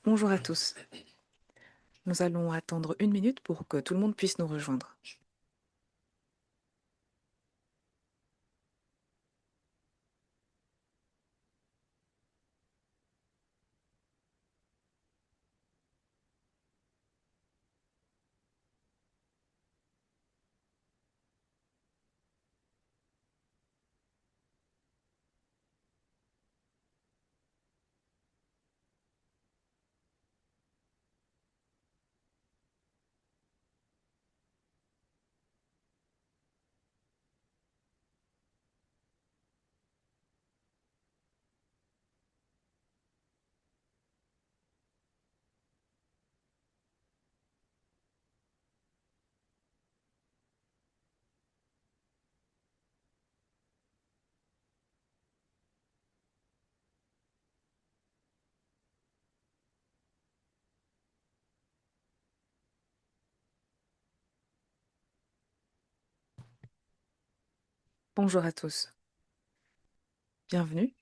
Bonjour à tous. Nous allons attendre une minute pour que tout le monde puisse nous rejoindre. Bonjour à tous. Bienvenue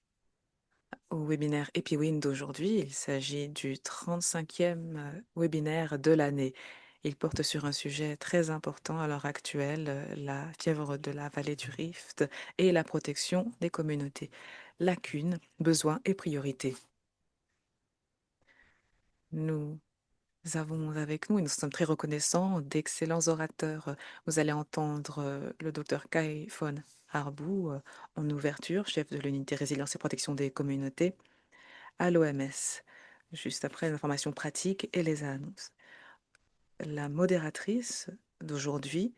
au webinaire EpiWin d'aujourd'hui. Il s'agit du 35e webinaire de l'année. Il porte sur un sujet très important à l'heure actuelle, la fièvre de la vallée du Rift et la protection des communautés. Lacunes, besoins et priorités. Nous avons avec nous, et nous sommes très reconnaissants, d'excellents orateurs. Vous allez entendre le docteur Kai von Harbou en ouverture, chef de l'unité résilience et protection des communautés à l'OMS, juste après les informations pratiques et les annonces. La modératrice d'aujourd'hui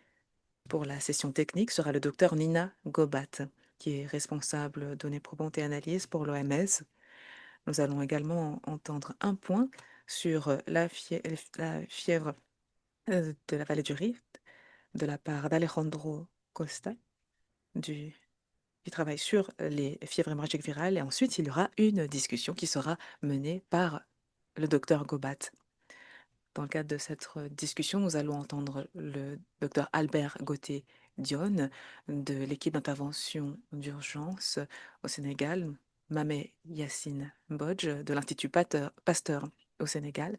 pour la session technique sera le docteur Nina Gobat, qui est responsable données probantes et analyses pour l'OMS. Nous allons également entendre un point sur la fièvre de la vallée du Rift de la part d'Alejandro Costa du, qui travaille sur les fièvres hémorragiques virales. Et ensuite, il y aura une discussion qui sera menée par le docteur Gobat. Dans le cadre de cette discussion, nous allons entendre le docteur Albert Gauthier-Dione de l'équipe d'intervention d'urgence au Sénégal, Mamé Yassine Bodj de l'Institut Pasteur au Sénégal,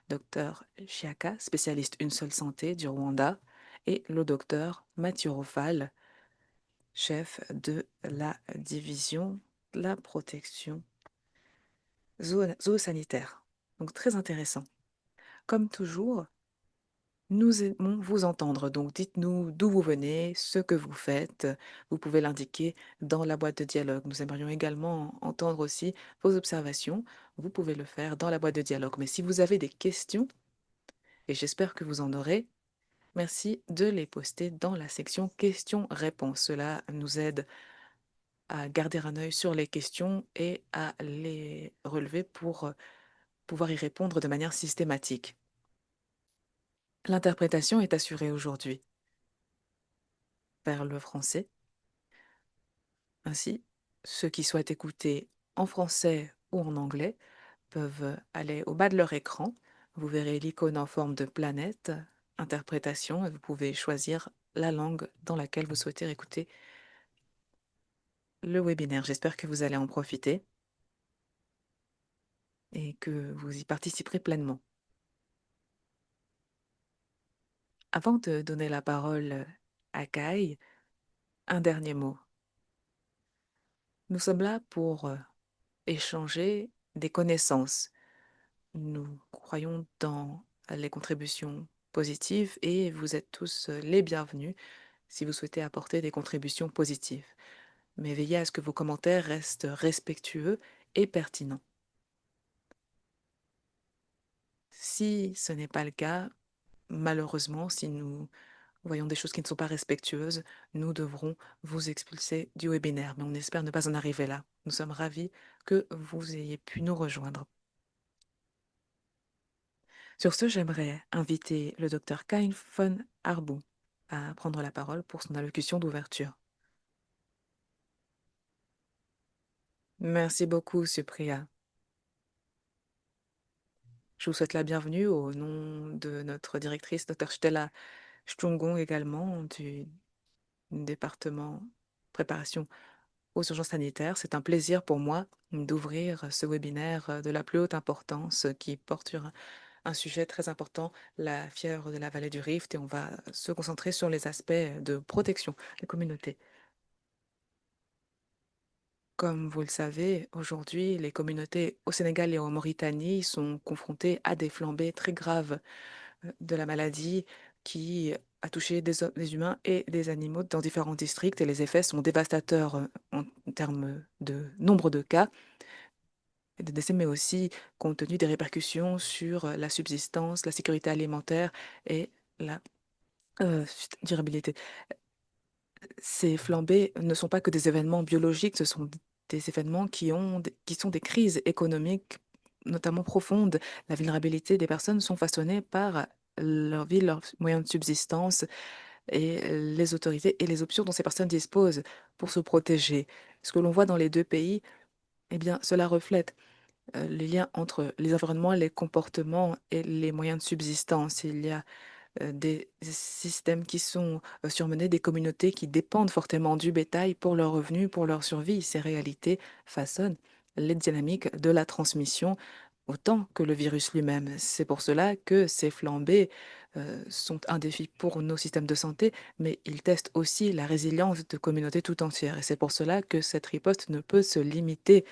docteur Chiaka, spécialiste Une Seule Santé du Rwanda, et le docteur Mathieu Rofal, chef de la division de la protection zoosanitaire. Donc très intéressant. Comme toujours, nous aimons vous entendre, donc dites-nous d'où vous venez, ce que vous faites. Vous pouvez l'indiquer dans la boîte de dialogue. Nous aimerions également entendre aussi vos observations. Vous pouvez le faire dans la boîte de dialogue. Mais si vous avez des questions, et j'espère que vous en aurez, merci de les poster dans la section questions-réponses. Cela nous aide à garder un œil sur les questions et à les relever pour pouvoir y répondre de manière systématique. L'interprétation est assurée aujourd'hui vers le français. Ainsi, ceux qui souhaitent écouter en français ou en anglais peuvent aller au bas de leur écran. Vous verrez l'icône en forme de planète, interprétation, et vous pouvez choisir la langue dans laquelle vous souhaitez écouter le webinaire. J'espère que vous allez en profiter et que vous y participerez pleinement. Avant de donner la parole à Kai, un dernier mot. Nous sommes là pour échanger des connaissances. Nous croyons dans les contributions positives et vous êtes tous les bienvenus si vous souhaitez apporter des contributions positives. Mais veillez à ce que vos commentaires restent respectueux et pertinents. Si ce n'est pas le cas, malheureusement, si nous voyons des choses qui ne sont pas respectueuses, nous devrons vous expulser du webinaire. Mais on espère ne pas en arriver là. Nous sommes ravis que vous ayez pu nous rejoindre. Sur ce, j'aimerais inviter le docteur Kain von Arbou à prendre la parole pour son allocution d'ouverture. Merci beaucoup, Supriya. Je vous souhaite la bienvenue au nom de notre directrice, Dr. Stella Stungung, également du département préparation aux urgences sanitaires. C'est un plaisir pour moi d'ouvrir ce webinaire de la plus haute importance qui porte sur un sujet très important, la fièvre de la vallée du Rift, et on va se concentrer sur les aspects de protection des communautés. Comme vous le savez, aujourd'hui, les communautés au Sénégal et en Mauritanie sont confrontées à des flambées très graves de la maladie qui a touché des humains et des animaux dans différents districts, et les effets sont dévastateurs en termes de nombre de cas et de décès, mais aussi compte tenu des répercussions sur la subsistance, la sécurité alimentaire et la durabilité. Ces flambées ne sont pas que des événements biologiques, ce sont des événements qui sont des crises économiques, notamment profondes. La vulnérabilité des personnes sont façonnées par leur vie, leurs moyens de subsistance et les autorités et les options dont ces personnes disposent pour se protéger. Ce que l'on voit dans les deux pays, eh bien, cela reflète les liens entre les environnements, les comportements et les moyens de subsistance. Il y a des systèmes qui sont surmenés, des communautés qui dépendent fortement du bétail pour leurs revenus, pour leur survie. Ces réalités façonnent les dynamiques de la transmission autant que le virus lui-même. C'est pour cela que ces flambées sont un défi pour nos systèmes de santé, mais ils testent aussi la résilience de communautés tout entières. Et c'est pour cela que cette riposte ne peut se limiter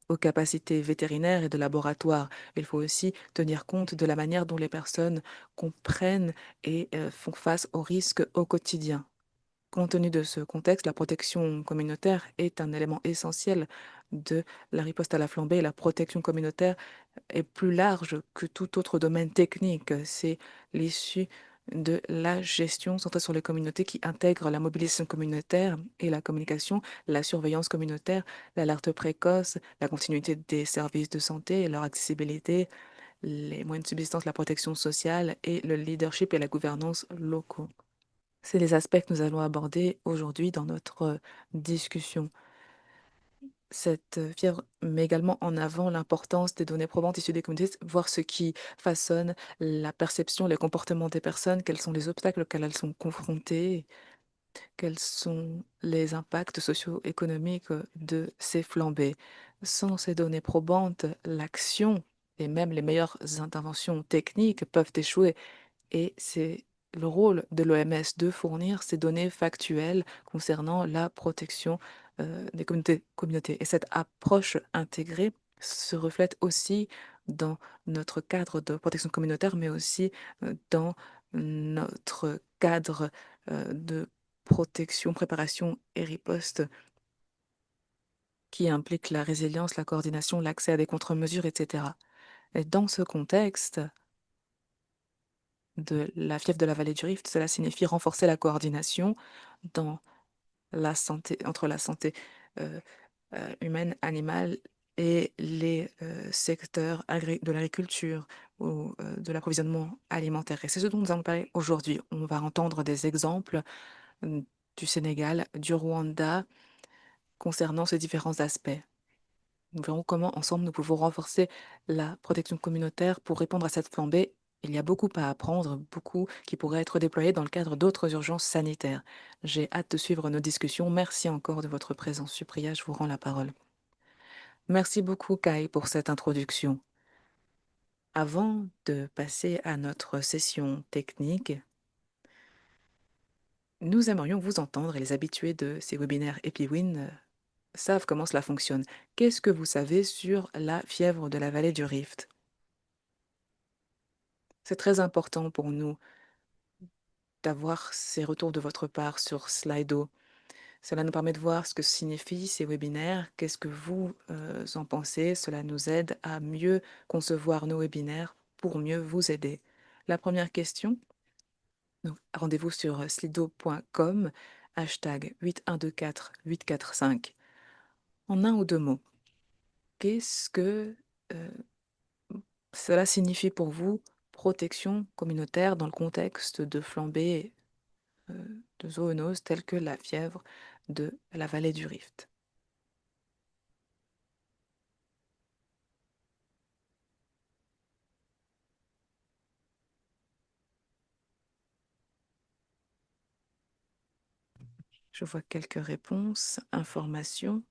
aux capacités vétérinaires et de laboratoire. Il faut aussi tenir compte de la manière dont les personnes comprennent et font face aux risques au quotidien. Compte tenu de ce contexte, la protection communautaire est un élément essentiel de la riposte à la flambée. La protection communautaire est plus large que tout autre domaine technique. C'est l'issue de la gestion centrée sur les communautés qui intègre la mobilisation communautaire et la communication, la surveillance communautaire, l'alerte précoce, la continuité des services de santé et leur accessibilité, les moyens de subsistance, la protection sociale et le leadership et la gouvernance locaux. C'est les aspects que nous allons aborder aujourd'hui dans notre discussion. Cette fièvre met également en avant l'importance des données probantes issues des communautés, voir ce qui façonne la perception, les comportements des personnes, quels sont les obstacles auxquels elles sont confrontées, quels sont les impacts socio-économiques de ces flambées. Sans ces données probantes, l'action et même les meilleures interventions techniques peuvent échouer. Et c'est le rôle de l'OMS de fournir ces données factuelles concernant la protection des communautés. Et cette approche intégrée se reflète aussi dans notre cadre de protection communautaire, mais aussi dans notre cadre de protection, préparation et riposte qui implique la résilience, la coordination, l'accès à des contre-mesures, etc. Et dans ce contexte, de la fièvre de la vallée du Rift, cela signifie renforcer la coordination dans la santé, entre la santé euh, humaine, animale et les secteurs de l'agriculture ou de l'approvisionnement alimentaire. Et c'est ce dont nous allons parler aujourd'hui. On va entendre des exemples euh, du Sénégal, du Rwanda concernant ces différents aspects. Nous verrons comment, ensemble, nous pouvons renforcer la protection communautaire pour répondre à cette flambée. Il y a beaucoup à apprendre, beaucoup qui pourrait être déployé dans le cadre d'autres urgences sanitaires. J'ai hâte de suivre nos discussions. Merci encore de votre présence. Supriya, je vous rends la parole. Merci beaucoup, Kai, pour cette introduction. Avant de passer à notre session technique, nous aimerions vous entendre et les habitués de ces webinaires EpiWin savent comment cela fonctionne. Qu'est-ce que vous savez sur la fièvre de la vallée du Rift? C'est très important pour nous d'avoir ces retours de votre part sur Slido. Cela nous permet de voir ce que signifient ces webinaires, qu'est-ce que vous en pensez. Cela nous aide à mieux concevoir nos webinaires pour mieux vous aider. La première question, donc rendez-vous sur slido.com, hashtag 8124845. En un ou deux mots, qu'est-ce que euh, cela signifie pour vous protection communautaire dans le contexte de flambée de zoonoses telles que la fièvre de la vallée du Rift? Je vois quelques réponses, informations.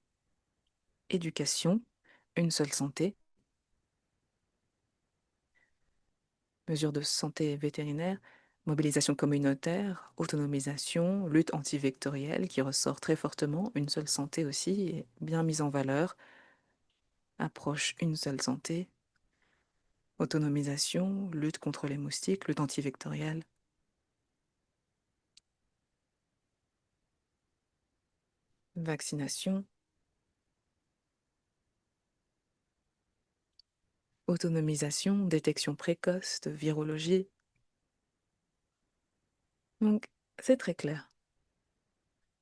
éducation, une seule santé, mesures de santé vétérinaire, mobilisation communautaire, autonomisation, lutte antivectorielle qui ressort très fortement, une seule santé aussi est bien mise en valeur, approche une seule santé, autonomisation, lutte contre les moustiques, lutte antivectorielle, vaccination, autonomisation, détection précoce de virologie. Donc, c'est très clair.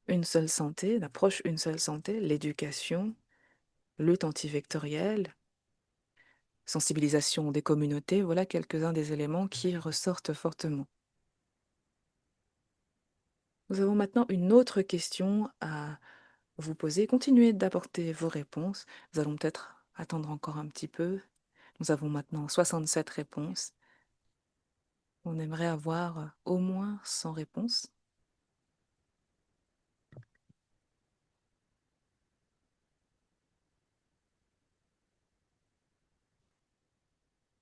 Une seule santé, l'approche une seule santé, l'éducation, lutte antivectorielle, sensibilisation des communautés, voilà quelques-uns des éléments qui ressortent fortement. Nous avons maintenant une autre question à vous poser. Continuez d'apporter vos réponses. Nous allons peut-être attendre encore un petit peu. Nous avons maintenant 67 réponses. On aimerait avoir au moins 100 réponses.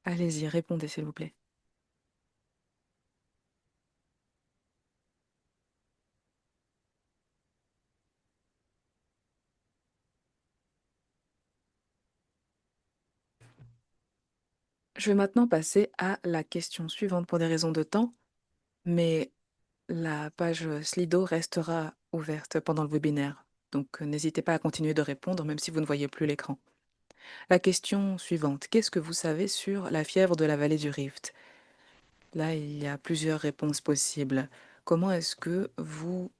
Allez-y, répondez s'il vous plaît. Je vais maintenant passer à la question suivante pour des raisons de temps, mais la page Slido restera ouverte pendant le webinaire. Donc n'hésitez pas à continuer de répondre même si vous ne voyez plus l'écran. La question suivante, qu'est-ce que vous savez sur la fièvre de la vallée du Rift? Là, il y a plusieurs réponses possibles. Comment est-ce que vous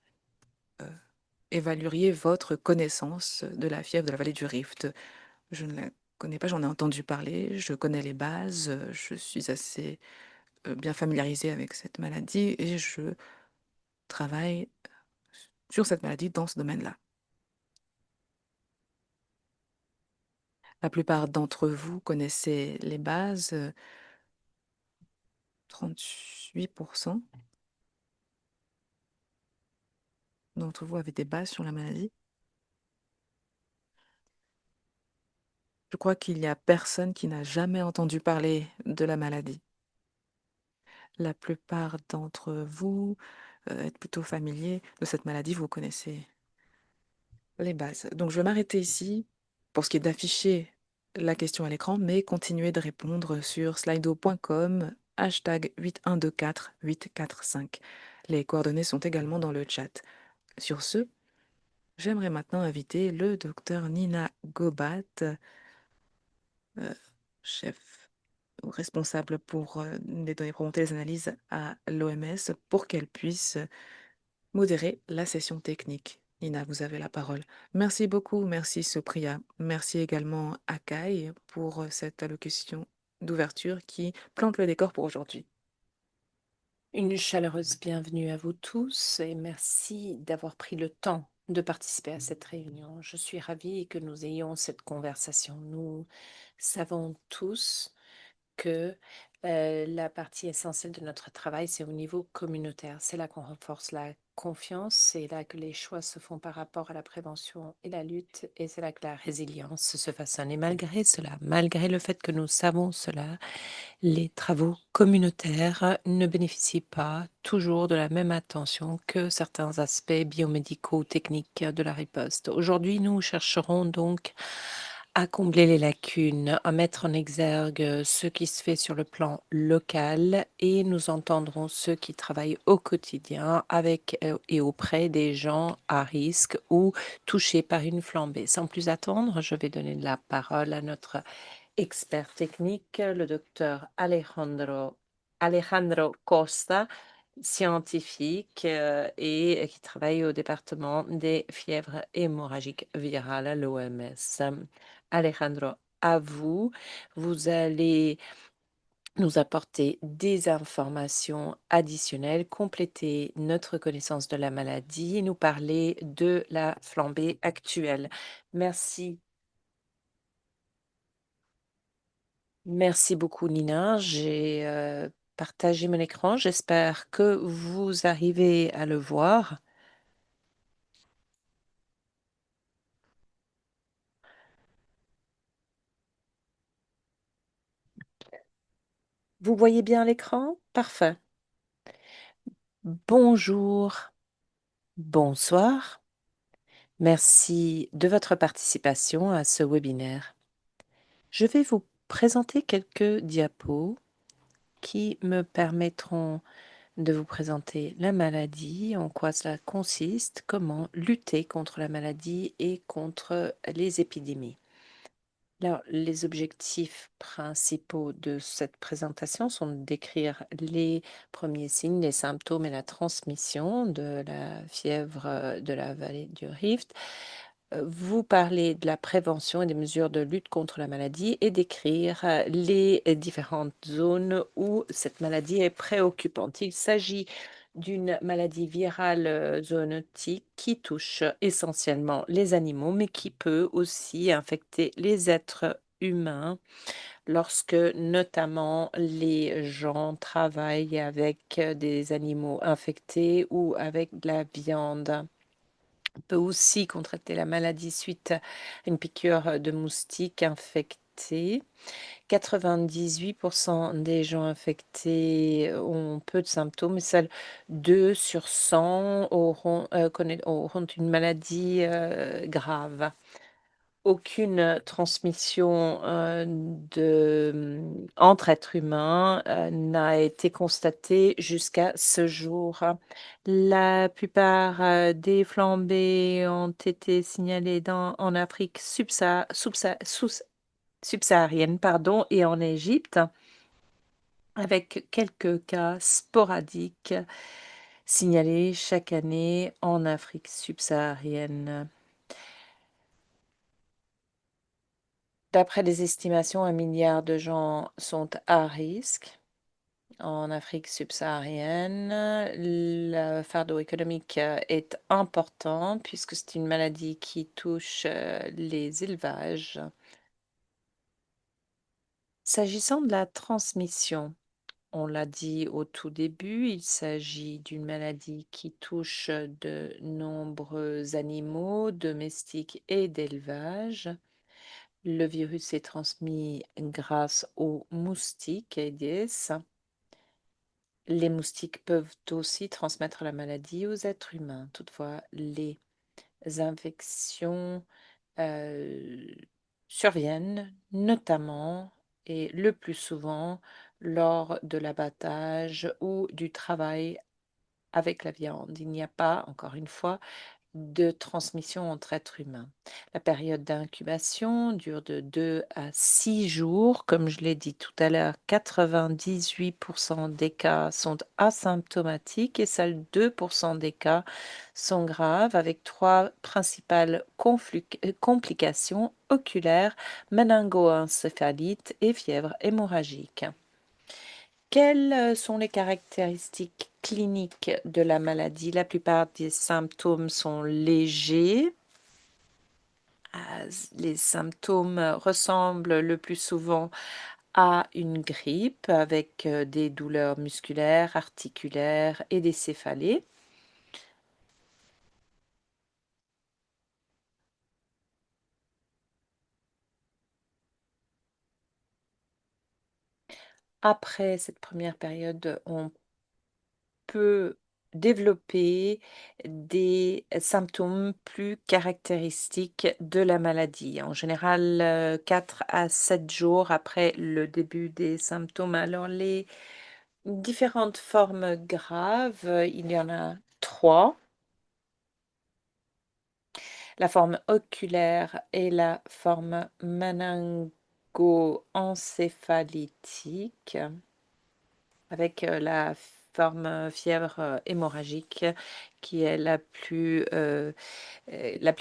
évalueriez votre connaissance de la fièvre de la vallée du Rift? Je ne la connais pas, j'en ai entendu parler, je connais les bases, je suis assez bien familiarisée avec cette maladie et je travaille sur cette maladie dans ce domaine-là. La plupart d'entre vous connaissez les bases, 38% d'entre vous avez des bases sur la maladie. Je crois qu'il n'y a personne qui n'a jamais entendu parler de la maladie. La plupart d'entre vous êtes plutôt familiers de cette maladie, vous connaissez les bases. Donc je vais m'arrêter ici pour ce qui est d'afficher la question à l'écran, mais continuez de répondre sur slido.com, hashtag 8124845. Les coordonnées sont également dans le chat. Sur ce, j'aimerais maintenant inviter le docteur Nina Gobat, chef ou responsable pour les données remontées, les analyses à l'OMS, pour qu'elle puisse modérer la session technique. Nina, vous avez la parole. Merci beaucoup, merci Sopriya. Merci également à Kai pour cette allocution d'ouverture qui plante le décor pour aujourd'hui. Une chaleureuse bienvenue à vous tous et merci d'avoir pris le temps de participer à cette réunion. Je suis ravie que nous ayons cette conversation. Nous savons tous que la partie essentielle de notre travail, c'est au niveau communautaire. C'est là qu'on renforce la confiance, c'est là que les choix se font par rapport à la prévention et la lutte, et c'est là que la résilience se façonne. Et malgré cela, malgré le fait que nous savons cela, les travaux communautaires ne bénéficient pas toujours de la même attention que certains aspects biomédicaux, techniques de la riposte. Aujourd'hui, nous chercherons donc à combler les lacunes, à mettre en exergue ce qui se fait sur le plan local et nous entendrons ceux qui travaillent au quotidien avec et auprès des gens à risque ou touchés par une flambée. Sans plus attendre, je vais donner la parole à notre expert technique, le docteur Alejandro Costa, scientifique et qui travaille au département des fièvres hémorragiques virales à l'OMS. Alejandro, à vous. Vous allez nous apporter des informations additionnelles, compléter notre connaissance de la maladie et nous parler de la flambée actuelle. Merci. Merci beaucoup, Nina. J'ai partagé mon écran. J'espère que vous arrivez à le voir. Vous voyez bien l'écran? Parfait. Bonjour, bonsoir. Merci de votre participation à ce webinaire. Je vais vous présenter quelques diapos qui me permettront de vous présenter la maladie, en quoi cela consiste, comment lutter contre la maladie et contre les épidémies. Alors, les objectifs principaux de cette présentation sont de décrire les premiers signes, les symptômes et la transmission de la fièvre de la vallée du Rift, vous parler de la prévention et des mesures de lutte contre la maladie et décrire les différentes zones où cette maladie est préoccupante. Il s'agit d'une maladie virale zoonotique qui touche essentiellement les animaux, mais qui peut aussi infecter les êtres humains lorsque notamment les gens travaillent avec des animaux infectés ou avec de la viande. On peut aussi contracter la maladie suite à une piqûre de moustique infecté. 98% des gens infectés ont peu de symptômes et seuls 2 sur 100 auront une maladie grave. Aucune transmission entre êtres humains n'a été constatée jusqu'à ce jour. La plupart des flambées ont été signalées en Afrique subsaharienne, pardon, et en Égypte, avec quelques cas sporadiques signalés chaque année en Afrique subsaharienne. D'après les estimations, 1 milliard de gens sont à risque en Afrique subsaharienne. Le fardeau économique est important puisque c'est une maladie qui touche les élevages. S'agissant de la transmission, on l'a dit au tout début, il s'agit d'une maladie qui touche de nombreux animaux domestiques et d'élevage. Le virus est transmis grâce aux moustiques Aedes. Les moustiques peuvent aussi transmettre la maladie aux êtres humains. Toutefois, les infections euh, surviennent notamment et le plus souvent lors de l'abattage ou du travail avec la viande. Il n'y a pas, encore une fois, de transmission entre êtres humains. La période d'incubation dure de 2 à 6 jours. Comme je l'ai dit tout à l'heure, 98% des cas sont asymptomatiques et seuls 2% des cas sont graves, avec 3 principales complications oculaires, méningoencéphalite et fièvre hémorragique. Quelles sont les caractéristiques cliniques de la maladie? La plupart des symptômes sont légers. Les symptômes ressemblent le plus souvent à une grippe avec des douleurs musculaires, articulaires et des céphalées. Après cette première période, on peut développer des symptômes plus caractéristiques de la maladie. En général, 4 à 7 jours après le début des symptômes. Alors, les différentes formes graves, il y en a 3. La forme oculaire et la forme méningo-encéphalitique, avec la forme fièvre hémorragique qui est la plus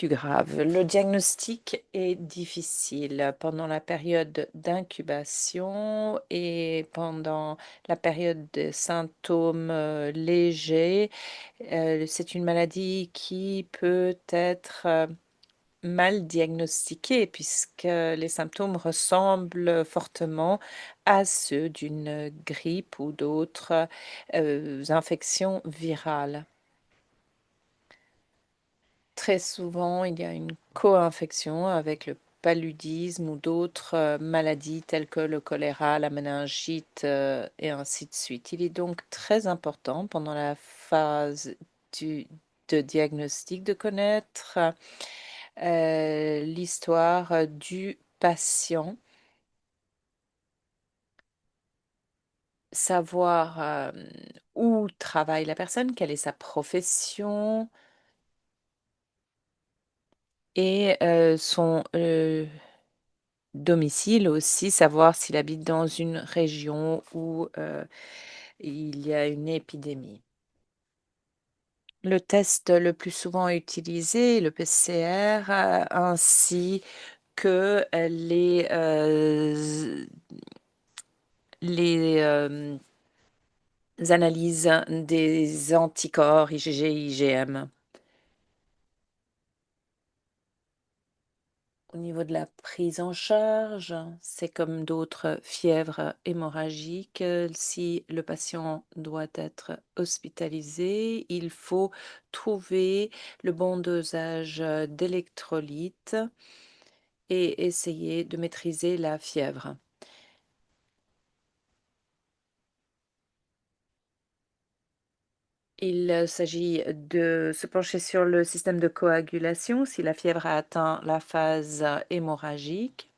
grave. Le diagnostic est difficile pendant la période d'incubation et pendant la période de symptômes légers. C'est une maladie qui peut être mal diagnostiquée puisque les symptômes ressemblent fortement à ceux d'une grippe ou d'autres infections virales. Très souvent, il y a une co-infection avec le paludisme ou d'autres maladies telles que le choléra, la méningite et ainsi de suite. Il est donc très important pendant la phase de diagnostic de connaître l'histoire du patient, savoir où travaille la personne, quelle est sa profession et son domicile aussi, savoir s'il habite dans une région où il y a une épidémie. Le test le plus souvent utilisé est le PCR, ainsi que les analyses des anticorps IgG, IgM. Au niveau de la prise en charge, c'est comme d'autres fièvres hémorragiques. Si le patient doit être hospitalisé, il faut trouver le bon dosage d'électrolytes et essayer de maîtriser la fièvre. Il s'agit de se pencher sur le système de coagulation si la fièvre a atteint la phase hémorragique.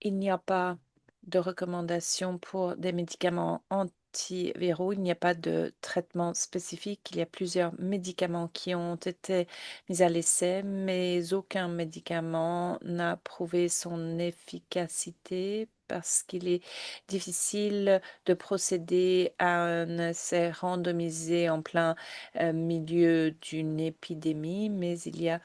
Il n'y a pas de recommandation pour des médicaments antiviraux. Il n'y a pas de traitement spécifique. Il y a plusieurs médicaments qui ont été mis à l'essai, mais aucun médicament n'a prouvé son efficacité parce qu'il est difficile de procéder à un essai randomisé en plein milieu d'une épidémie, mais il y a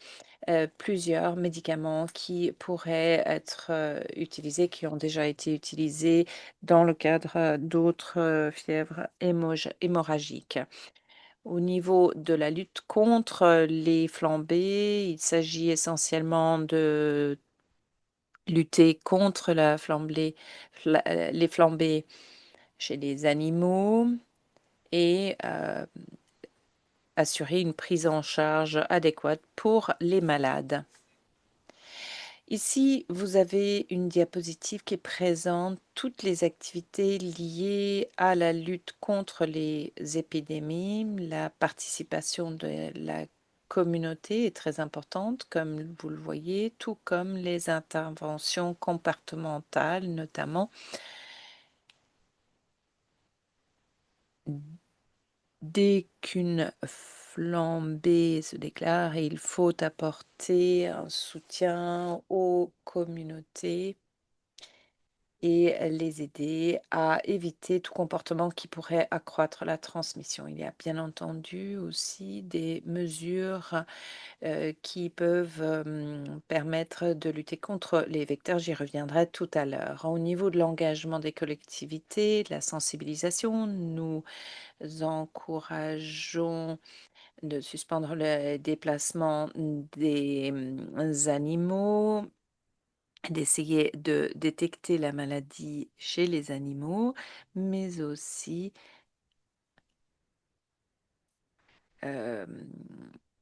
plusieurs médicaments qui pourraient être utilisés, qui ont déjà été utilisés dans le cadre d'autres fièvres hémorragiques. Au niveau de la lutte contre les flambées, il s'agit essentiellement de lutter contre les flambées chez les animaux et assurer une prise en charge adéquate pour les malades. Ici, vous avez une diapositive qui présente toutes les activités liées à la lutte contre les épidémies. La participation de la communauté est très importante, comme vous le voyez, tout comme les interventions comportementales, notamment. Dès qu'une flambée se déclare, il faut apporter un soutien aux communautés et les aider à éviter tout comportement qui pourrait accroître la transmission. Il y a bien entendu aussi des mesures qui peuvent permettre de lutter contre les vecteurs. J'y reviendrai tout à l'heure. Au niveau de l'engagement des collectivités, de la sensibilisation, nous encourageons de suspendre le déplacement des animaux, d'essayer de détecter la maladie chez les animaux, mais aussi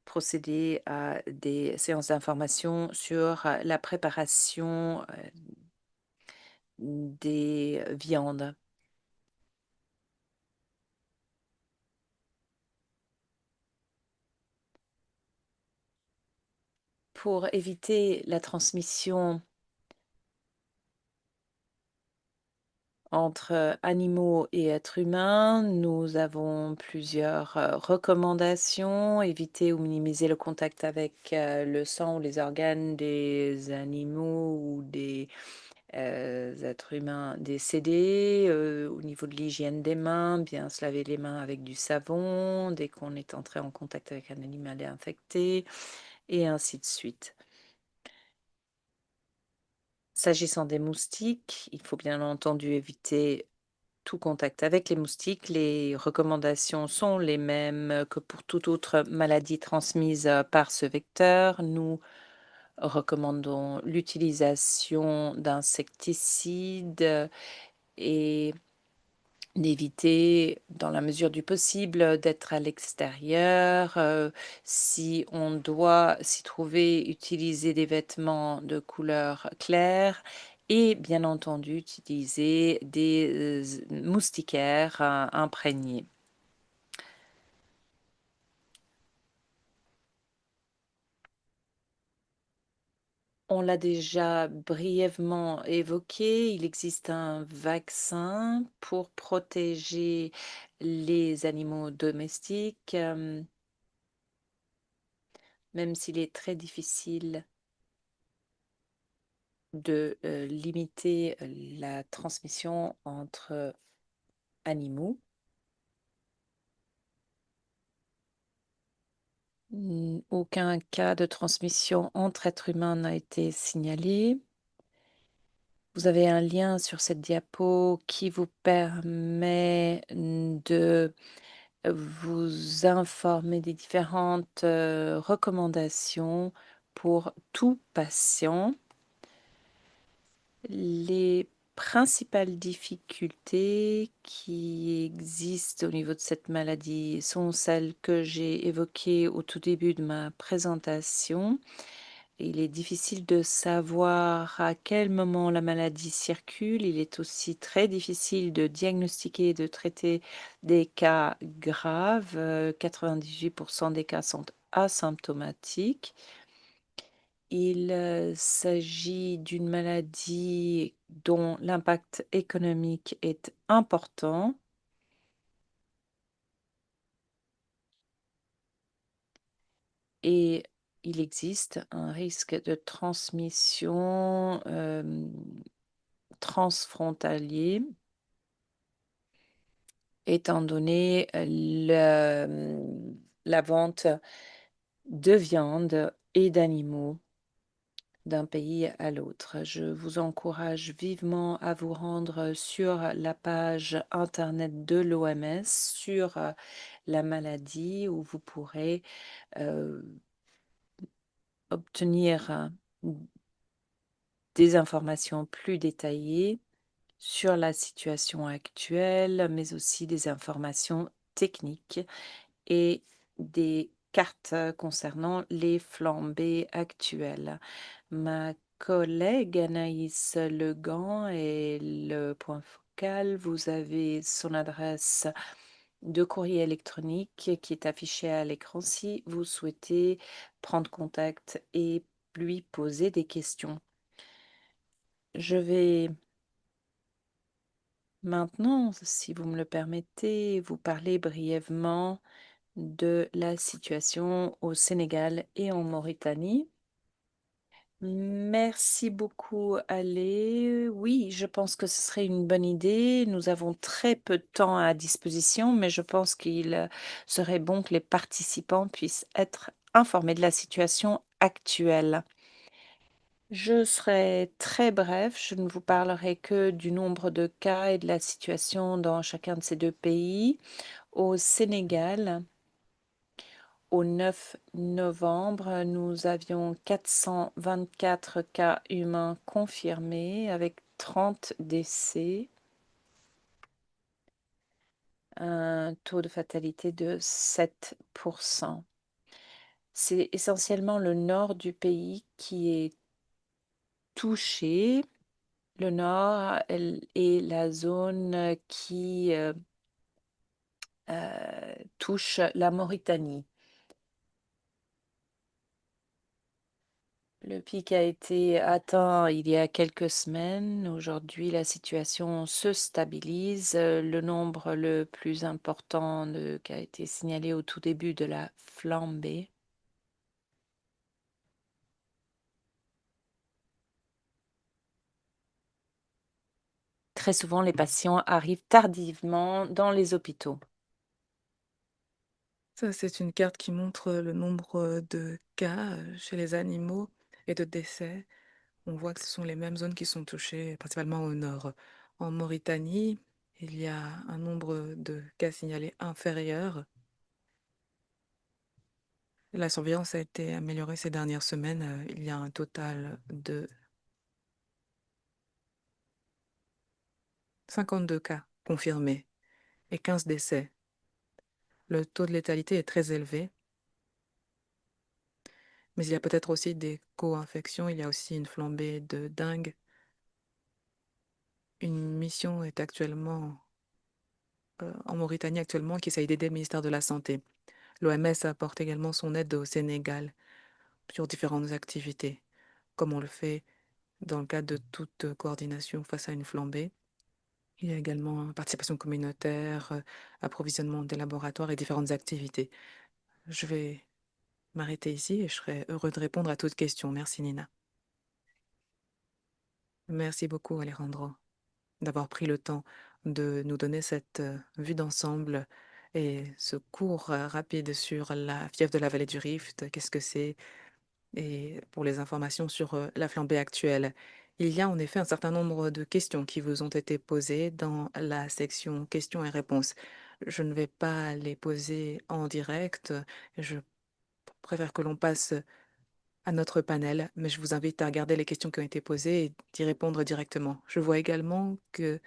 procéder à des séances d'information sur la préparation des viandes. Pour éviter la transmission entre animaux et êtres humains, nous avons plusieurs recommandations. Éviter ou minimiser le contact avec le sang ou les organes des animaux ou des êtres humains décédés. Au niveau de l'hygiène des mains, bien se laver les mains avec du savon dès qu'on est entré en contact avec un animal infecté, et ainsi de suite. S'agissant des moustiques, il faut bien entendu éviter tout contact avec les moustiques. Les recommandations sont les mêmes que pour toute autre maladie transmise par ce vecteur. Nous recommandons l'utilisation d'insecticides et d'éviter, dans la mesure du possible, d'être à l'extérieur. Si on doit s'y trouver, utiliser des vêtements de couleur claire et bien entendu utiliser des moustiquaires imprégnés. On l'a déjà brièvement évoqué, il existe un vaccin pour protéger les animaux domestiques, même s'il est très difficile de limiter la transmission entre animaux. Aucun cas de transmission entre êtres humains n'a été signalé. Vous avez un lien sur cette diapo qui vous permet de vous informer des différentes recommandations pour tout patient. Les principales difficultés qui existent au niveau de cette maladie sont celles que j'ai évoquées au tout début de ma présentation. Il est difficile de savoir à quel moment la maladie circule. Il est aussi très difficile de diagnostiquer et de traiter des cas graves. 98% des cas sont asymptomatiques. Il s'agit d'une maladie dont l'impact économique est important. Et il existe un risque de transmission transfrontalier, étant donné la vente de viande et d'animaux d'un pays à l'autre. Je vous encourage vivement à vous rendre sur la page internet de l'OMS sur la maladie où vous pourrez euh, obtenir des informations plus détaillées sur la situation actuelle, mais aussi des informations techniques et des cartes concernant les flambées actuelles. Ma collègue Anaïs Legan est le point focal. Vous avez son adresse de courrier électronique qui est affichée à l'écran si vous souhaitez prendre contact et lui poser des questions. Je vais maintenant, si vous me le permettez, vous parler brièvement de la situation au Sénégal et en Mauritanie. Merci beaucoup, Ale. Oui, je pense que ce serait une bonne idée. Nous avons très peu de temps à disposition, mais je pense qu'il serait bon que les participants puissent être informés de la situation actuelle. Je serai très bref, je ne vous parlerai que du nombre de cas et de la situation dans chacun de ces deux pays. Au Sénégal, au 9 novembre, nous avions 424 cas humains confirmés avec 30 décès, un taux de fatalité de 7%. C'est essentiellement le nord du pays qui est touché. Le nord est la zone qui touche la Mauritanie. Le pic a été atteint il y a quelques semaines. Aujourd'hui, la situation se stabilise. Le nombre le plus important qui a été signalé au tout début de la flambée. Très souvent, les patients arrivent tardivement dans les hôpitaux. Ça, c'est une carte qui montre le nombre de cas chez les animaux et de décès. On voit que ce sont les mêmes zones qui sont touchées, principalement au nord. En Mauritanie, il y a un nombre de cas signalés inférieur. La surveillance a été améliorée ces dernières semaines. Il y a un total de 52 cas confirmés. et 15 décès. Le taux de létalité est très élevé, mais il y a peut-être aussi des co-infections, il y a aussi une flambée de dengue. Une mission est actuellement en Mauritanie actuellement qui essaye d'aider le ministère de la Santé. L'OMS apporte également son aide au Sénégal sur différentes activités, comme on le fait dans le cadre de toute coordination face à une flambée. Il y a également participation communautaire, approvisionnement des laboratoires et différentes activités. Je vais m'arrêter ici et je serai heureux de répondre à toute question. Merci Nina. Merci beaucoup Alejandro d'avoir pris le temps de nous donner cette vue d'ensemble et ce cours rapide sur la fièvre de la vallée du Rift, qu'est-ce que c'est, et pour les informations sur la flambée actuelle. Il y a en effet un certain nombre de questions qui vous ont été posées dans la section questions et réponses. Je ne vais pas les poser en direct. Je préfère que l'on passe à notre panel, mais je vous invite à regarder les questions qui ont été posées et d'y répondre directement. Je vois également que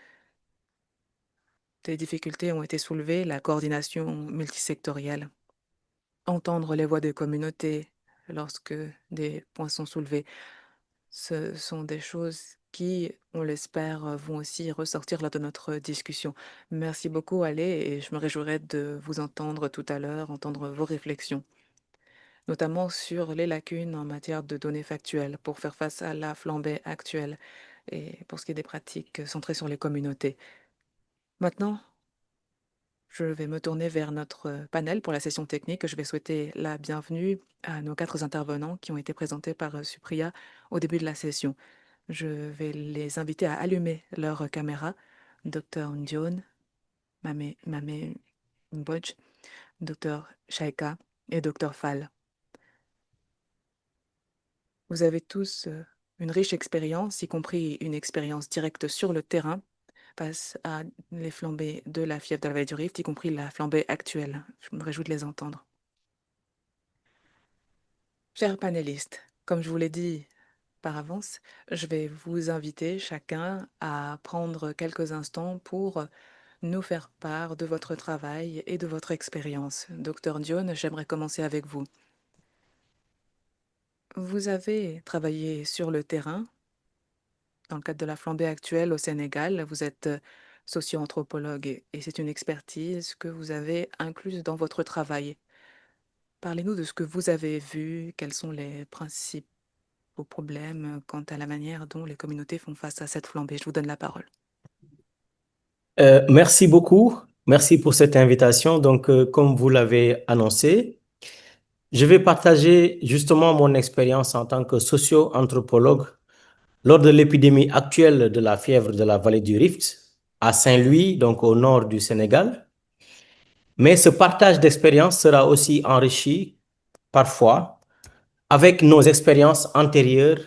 des difficultés ont été soulevées, la coordination multisectorielle, entendre les voix des communautés lorsque des points sont soulevés. Ce sont des choses qui, on l'espère, vont aussi ressortir lors de notre discussion. Merci beaucoup, Ale, et je me réjouirai de vous entendre tout à l'heure, entendre vos réflexions, notamment sur les lacunes en matière de données factuelles pour faire face à la flambée actuelle et pour ce qui est des pratiques centrées sur les communautés. Maintenant, je vais me tourner vers notre panel pour la session technique. Je vais souhaiter la bienvenue à nos 4 intervenants qui ont été présentés par Supriya au début de la session. Je vais les inviter à allumer leur caméra. Dr. Ndion, Mame Mbodj, Dr. Shaika et Dr. Fall. Vous avez tous une riche expérience, y compris une expérience directe sur le terrain face à les flambées de la fièvre de la vallée du Rift, y compris la flambée actuelle. Je me réjouis de les entendre. Chers panélistes, comme je vous l'ai dit par avance, je vais vous inviter chacun à prendre quelques instants pour nous faire part de votre travail et de votre expérience. Docteur Dione, j'aimerais commencer avec vous. Vous avez travaillé sur le terrain dans le cadre de la flambée actuelle au Sénégal. Vous êtes socio-anthropologue et c'est une expertise que vous avez incluse dans votre travail. Parlez-nous de ce que vous avez vu, quels sont les principaux problèmes quant à la manière dont les communautés font face à cette flambée. Je vous donne la parole. Merci beaucoup. Merci pour cette invitation. Donc, comme vous l'avez annoncé, je vais partager justement mon expérience en tant que socio-anthropologue lors de l'épidémie actuelle de la fièvre de la vallée du Rift à Saint-Louis, donc au nord du Sénégal. Mais ce partage d'expérience sera aussi enrichi parfois avec nos expériences antérieures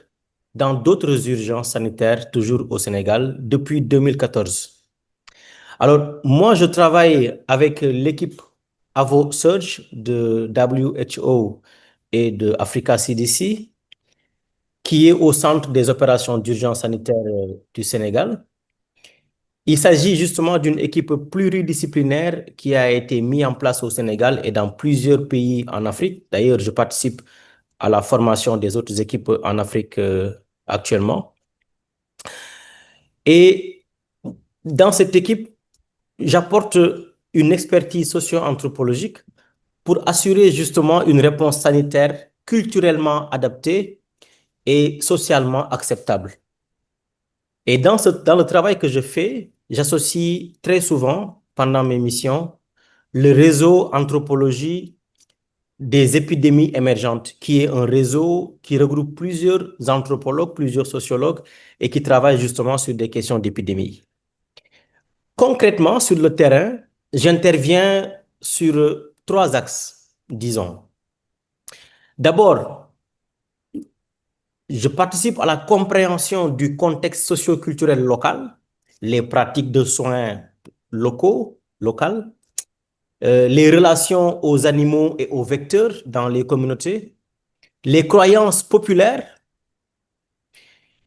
dans d'autres urgences sanitaires, toujours au Sénégal, depuis 2014. Alors, moi, je travaille avec l'équipe AVO Surge de WHO et de Africa CDC, qui est au centre des opérations d'urgence sanitaire du Sénégal. Il s'agit justement d'une équipe pluridisciplinaire qui a été mise en place au Sénégal et dans plusieurs pays en Afrique. D'ailleurs, je participe à la formation des autres équipes en Afrique actuellement. Et dans cette équipe, j'apporte une expertise socio-anthropologique pour assurer justement une réponse sanitaire culturellement adaptée et socialement acceptable. Et dans le travail que je fais, j'associe très souvent, pendant mes missions, le réseau anthropologie des épidémies émergentes, qui est un réseau qui regroupe plusieurs anthropologues, plusieurs sociologues, et qui travaille justement sur des questions d'épidémie. Concrètement, sur le terrain, j'interviens sur 3 axes, disons. D'abord, je participe à la compréhension du contexte socio-culturel local, les pratiques de soins locales, les relations aux animaux et aux vecteurs dans les communautés, les croyances populaires,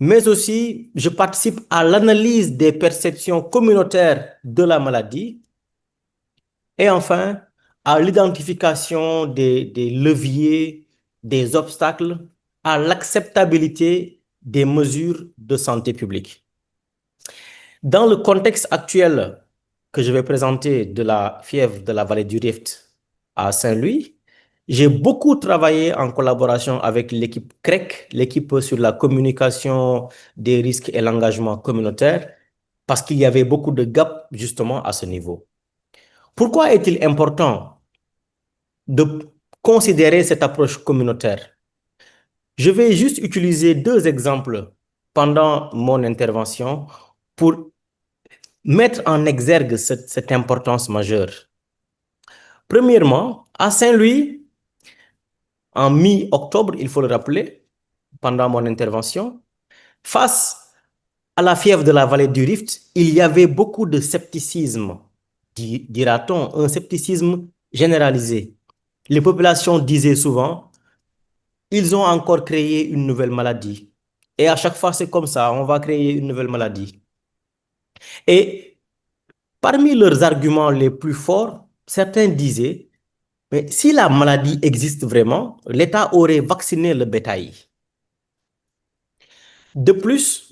mais aussi je participe à l'analyse des perceptions communautaires de la maladie Et enfin, à l'identification des leviers, des obstacles, à l'acceptabilité des mesures de santé publique. Dans le contexte actuel que je vais présenter de la fièvre de la vallée du Rift à Saint-Louis, j'ai beaucoup travaillé en collaboration avec l'équipe CREC, l'équipe sur la communication des risques et l'engagement communautaire, parce qu'il y avait beaucoup de gaps justement à ce niveau. Pourquoi est-il important de considérer cette approche communautaire? Je vais juste utiliser deux exemples pendant mon intervention pour mettre en exergue cette importance majeure. Premièrement, à Saint-Louis, en mi-octobre, il faut le rappeler, pendant mon intervention, face à la fièvre de la vallée du Rift, il y avait beaucoup de scepticisme, dira-t-on, un scepticisme généralisé. Les populations disaient souvent, ils ont encore créé une nouvelle maladie. Et à chaque fois, c'est comme ça, on va créer une nouvelle maladie. Et parmi leurs arguments les plus forts, certains disaient, mais si la maladie existe vraiment, l'État aurait vacciné le bétail. De plus,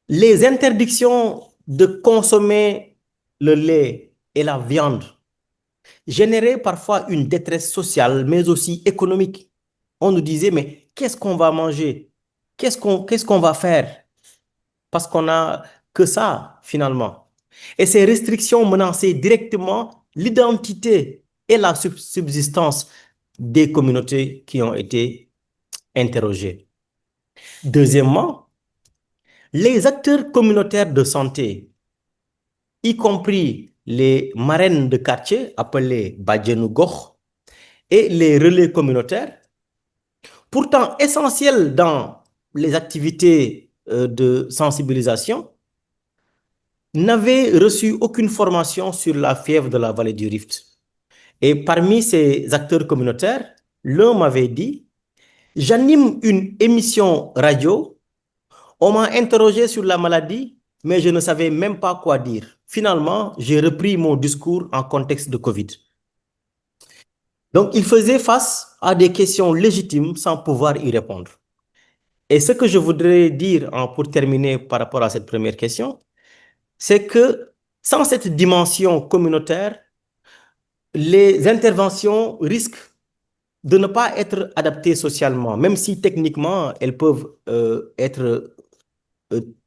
les interdictions de consommer le lait et la viande généraient parfois une détresse sociale, mais aussi économique. On nous disait, mais qu'est-ce qu'on va manger? Qu'est-ce qu'on va faire? Parce qu'on n'a que ça, finalement. Et ces restrictions menaçaient directement l'identité et la subsistance des communautés qui ont été interrogées. Deuxièmement, les acteurs communautaires de santé, y compris les marraines de quartier appelées Badjenou Gox et les relais communautaires, pourtant essentiels dans les activités de sensibilisation, n'avaient reçu aucune formation sur la fièvre de la vallée du Rift. Et parmi ces acteurs communautaires, l'un m'avait dit, j'anime une émission radio, on m'a interrogé sur la maladie, mais je ne savais même pas quoi dire. Finalement, j'ai repris mon discours en contexte de Covid. Donc, il faisait face à des questions légitimes sans pouvoir y répondre. Et ce que je voudrais dire pour terminer par rapport à cette première question, c'est que sans cette dimension communautaire, les interventions risquent de ne pas être adaptées socialement, même si techniquement, elles peuvent être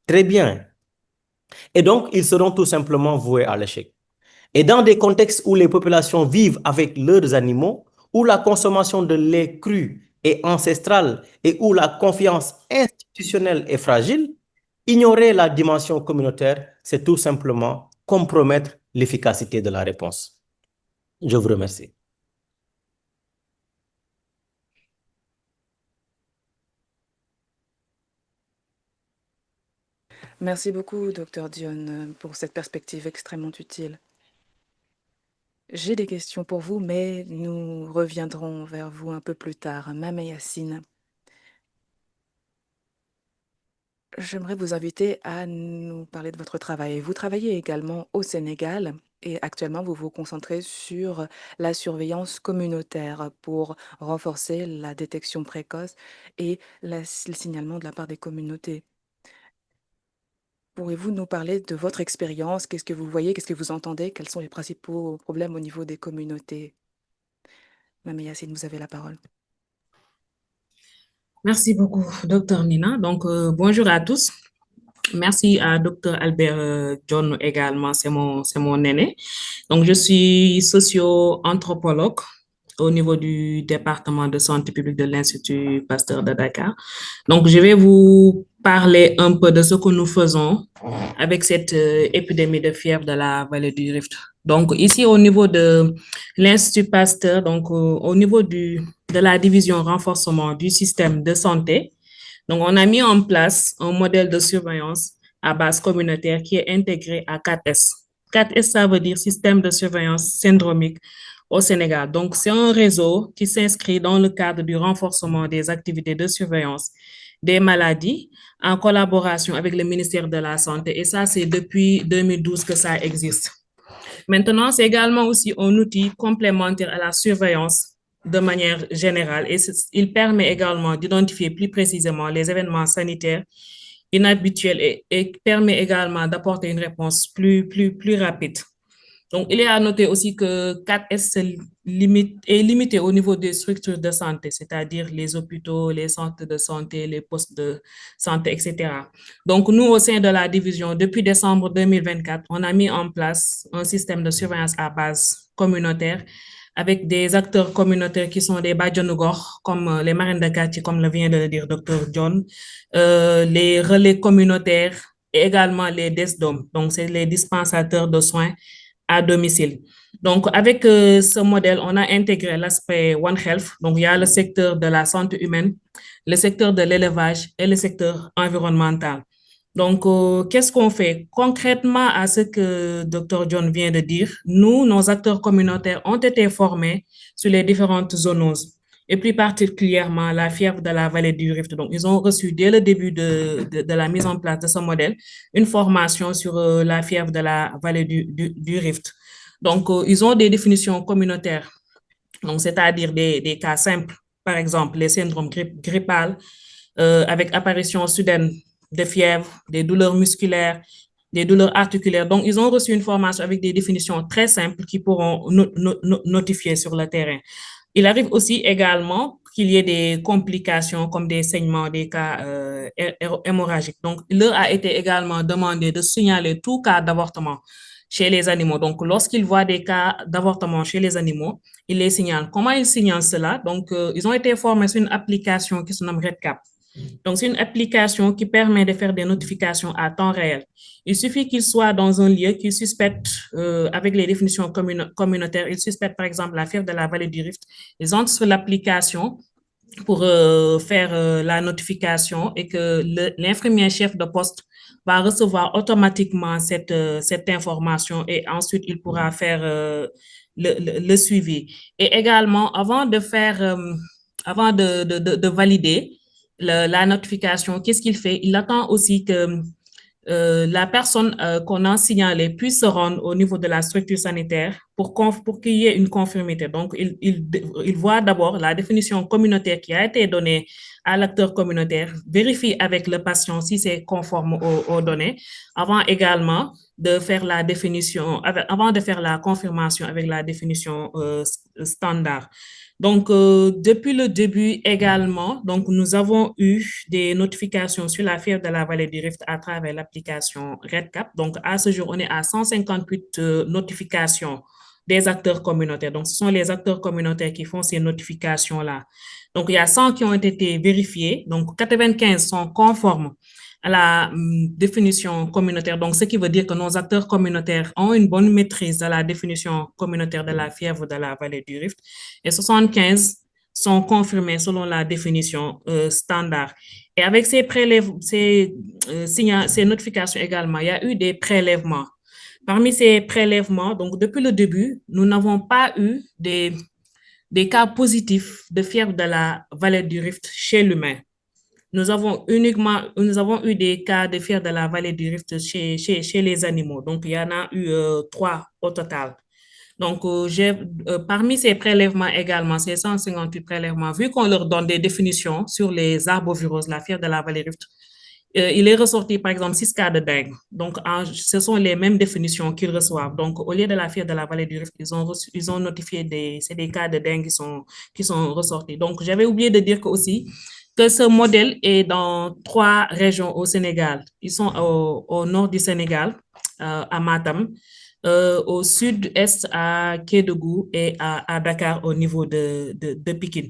très bien. Et donc, ils seront tout simplement voués à l'échec. Et dans des contextes où les populations vivent avec leurs animaux, où la consommation de lait cru est ancestrale et où la confiance institutionnelle est fragile, ignorer la dimension communautaire, c'est tout simplement compromettre l'efficacité de la réponse. Je vous remercie. Merci beaucoup, Dr Dione, pour cette perspective extrêmement utile. J'ai des questions pour vous, mais nous reviendrons vers vous un peu plus tard. Mame Yacine, j'aimerais vous inviter à nous parler de votre travail. Vous travaillez également au Sénégal et actuellement vous vous concentrez sur la surveillance communautaire pour renforcer la détection précoce et le signalement de la part des communautés. Pourriez-vous nous parler de votre expérience? Qu'est-ce que vous voyez? Qu'est-ce que vous entendez? Quels sont les principaux problèmes au niveau des communautés? Mame Yacine, vous avez la parole. Merci beaucoup, Dr Nina. Donc, bonjour à tous. Merci à Dr Albert John également, c'est mon aîné. Donc, je suis socio-anthropologue au niveau du département de santé publique de l'Institut Pasteur de Dakar. Donc, je vais vous parler un peu de ce que nous faisons avec cette épidémie de fièvre de la vallée du Rift. Donc, ici, au niveau de l'Institut Pasteur, donc au niveau de la division renforcement du système de santé, donc on a mis en place un modèle de surveillance à base communautaire qui est intégré à 4S. 4S, ça veut dire système de surveillance syndromique au Sénégal. Donc, c'est un réseau qui s'inscrit dans le cadre du renforcement des activités de surveillance des maladies en collaboration avec le ministère de la Santé. Et ça, c'est depuis 2012 que ça existe. Maintenant, c'est également aussi un outil complémentaire à la surveillance de manière générale et il permet également d'identifier plus précisément les événements sanitaires inhabituels et permet également d'apporter une réponse plus rapide. Donc, il est à noter aussi que 4S est limité au niveau des structures de santé, c'est-à-dire les hôpitaux, les centres de santé, les postes de santé, etc. Donc, nous, au sein de la division, depuis décembre 2024, on a mis en place un système de surveillance à base communautaire avec des acteurs communautaires qui sont des Bajanougor, comme les marraines de quartier, comme le vient de le dire Dr. John, les relais communautaires et également les DESDOM, donc c'est les dispensateurs de soins à domicile. Donc, avec ce modèle, on a intégré l'aspect One Health. Donc, il y a le secteur de la santé humaine, le secteur de l'élevage et le secteur environnemental. Donc, qu'est-ce qu'on fait? Concrètement, à ce que Dr. John vient de dire, nous, nos acteurs communautaires ont été formés sur les différentes zoonoses et plus particulièrement la fièvre de la vallée du Rift. Donc, ils ont reçu dès le début de la mise en place de ce modèle une formation sur la fièvre de la vallée du Rift. Donc, ils ont des définitions communautaires, donc c'est-à-dire des cas simples, par exemple les syndromes grippales avec apparition soudaine de fièvre, des douleurs musculaires, des douleurs articulaires. Donc, ils ont reçu une formation avec des définitions très simples qui pourront notifier sur le terrain. Il arrive aussi également qu'il y ait des complications comme des saignements, des cas hémorragiques. Donc, il leur a été également demandé de signaler tout cas d'avortement chez les animaux. Donc, lorsqu'ils voient des cas d'avortement chez les animaux, ils les signalent. Comment ils signalent cela? Donc, ils ont été formés sur une application qui se nomme RedCap. Donc, c'est une application qui permet de faire des notifications à temps réel. Il suffit qu'ils soient dans un lieu qu'ils suspectent, avec les définitions communautaires, ils suspectent par exemple la fièvre de la vallée du Rift. Ils entrent sur l'application pour faire la notification et que l'infirmier chef de poste va recevoir automatiquement cette information et ensuite il pourra faire le suivi. Et également, avant de valider la notification, qu'est-ce qu'il fait? Il attend aussi que la personne qu'on a signalée puisse se rendre au niveau de la structure sanitaire pour qu'il y ait une conformité. Donc, il voit d'abord la définition communautaire qui a été donnée à l'acteur communautaire, vérifie avec le patient si c'est conforme aux données, avant également de faire la définition, avant de faire la confirmation avec la définition standard. Donc, depuis le début également, donc, nous avons eu des notifications sur la fièvre de la vallée du Rift à travers l'application RedCap. Donc, à ce jour, on est à 158 notifications des acteurs communautaires. Donc, ce sont les acteurs communautaires qui font ces notifications-là. Donc, il y a 100 qui ont été vérifiés. Donc, 95 sont conformes à la définition communautaire. Donc, ce qui veut dire que nos acteurs communautaires ont une bonne maîtrise de la définition communautaire de la fièvre de la vallée du Rift et 75 sont confirmés selon la définition standard. Et avec ces notifications également, il y a eu des prélèvements. Parmi ces prélèvements, donc depuis le début, nous n'avons pas eu des cas positifs de fièvre de la vallée du Rift chez l'humain. Nous avons eu des cas de fièvre de la vallée du Rift chez les animaux. Donc, il y en a eu 3 au total. Donc, parmi ces prélèvements également, ces 158 prélèvements, vu qu'on leur donne des définitions sur les arboviroses, la fièvre de la vallée Rift, il est ressorti, par exemple, 6 cas de dengue. Donc, ce sont les mêmes définitions qu'ils reçoivent. Donc, au lieu de la fièvre de la vallée du Rift, ils ont notifié c'est des cas de dengue qui sont ressortis. Donc, j'avais oublié de dire que ce modèle est dans 3 régions au Sénégal. Ils sont au nord du Sénégal, à Matam, au sud-est à Kédougou et à Dakar au niveau de Pikine.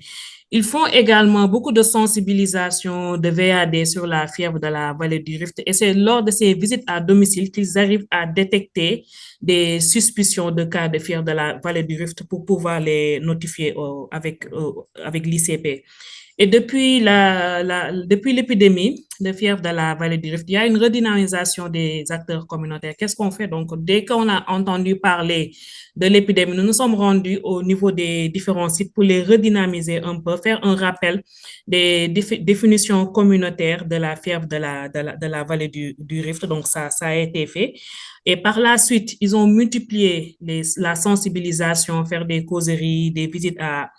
Ils font également beaucoup de sensibilisation de VAD sur la fièvre de la vallée du Rift et c'est lors de ces visites à domicile qu'ils arrivent à détecter des suspicions de cas de fièvre de la vallée du Rift pour pouvoir les notifier avec l'ICP. Et depuis l'épidémie de fièvre de la vallée du Rift, il y a une redynamisation des acteurs communautaires. Qu'est-ce qu'on fait? Donc, dès qu'on a entendu parler de l'épidémie, nous nous sommes rendus au niveau des différents sites pour les redynamiser un peu, faire un rappel des définitions communautaires de la fièvre de la vallée du Rift. Donc, ça a été fait. Et par la suite, ils ont multiplié la sensibilisation, faire des causeries, des visites à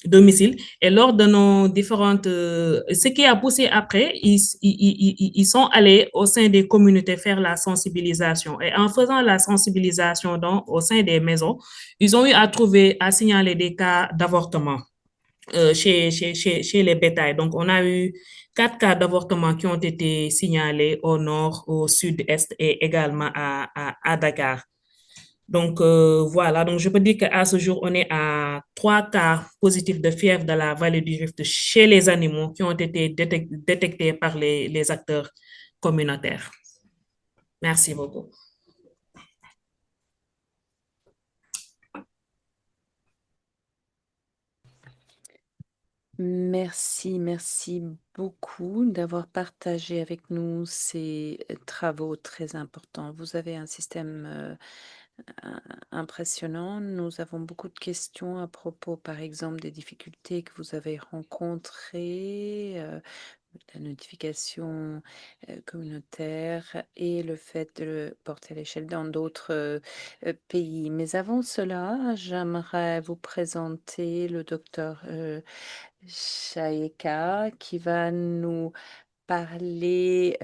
domicile. Et lors de nos différentes... ce qui a poussé après, ils sont allés au sein des communautés faire la sensibilisation. Et en faisant la sensibilisation au sein des maisons, ils ont eu à signaler des cas d'avortement chez les bétails. Donc, on a eu 4 cas d'avortement qui ont été signalés au nord, au sud-est et également à Dakar. Donc, voilà. Donc, je peux dire qu'à ce jour, on est à 3 cas positifs de fièvre de la vallée du Rift chez les animaux qui ont été détectés par les acteurs communautaires. Merci beaucoup. Merci beaucoup d'avoir partagé avec nous ces travaux très importants. Vous avez un système impressionnant. Nous avons beaucoup de questions à propos, par exemple, des difficultés que vous avez rencontrées, la notification communautaire et le fait de le porter à l'échelle dans d'autres pays. Mais avant cela, j'aimerais vous présenter le docteur Shaika qui va nous parler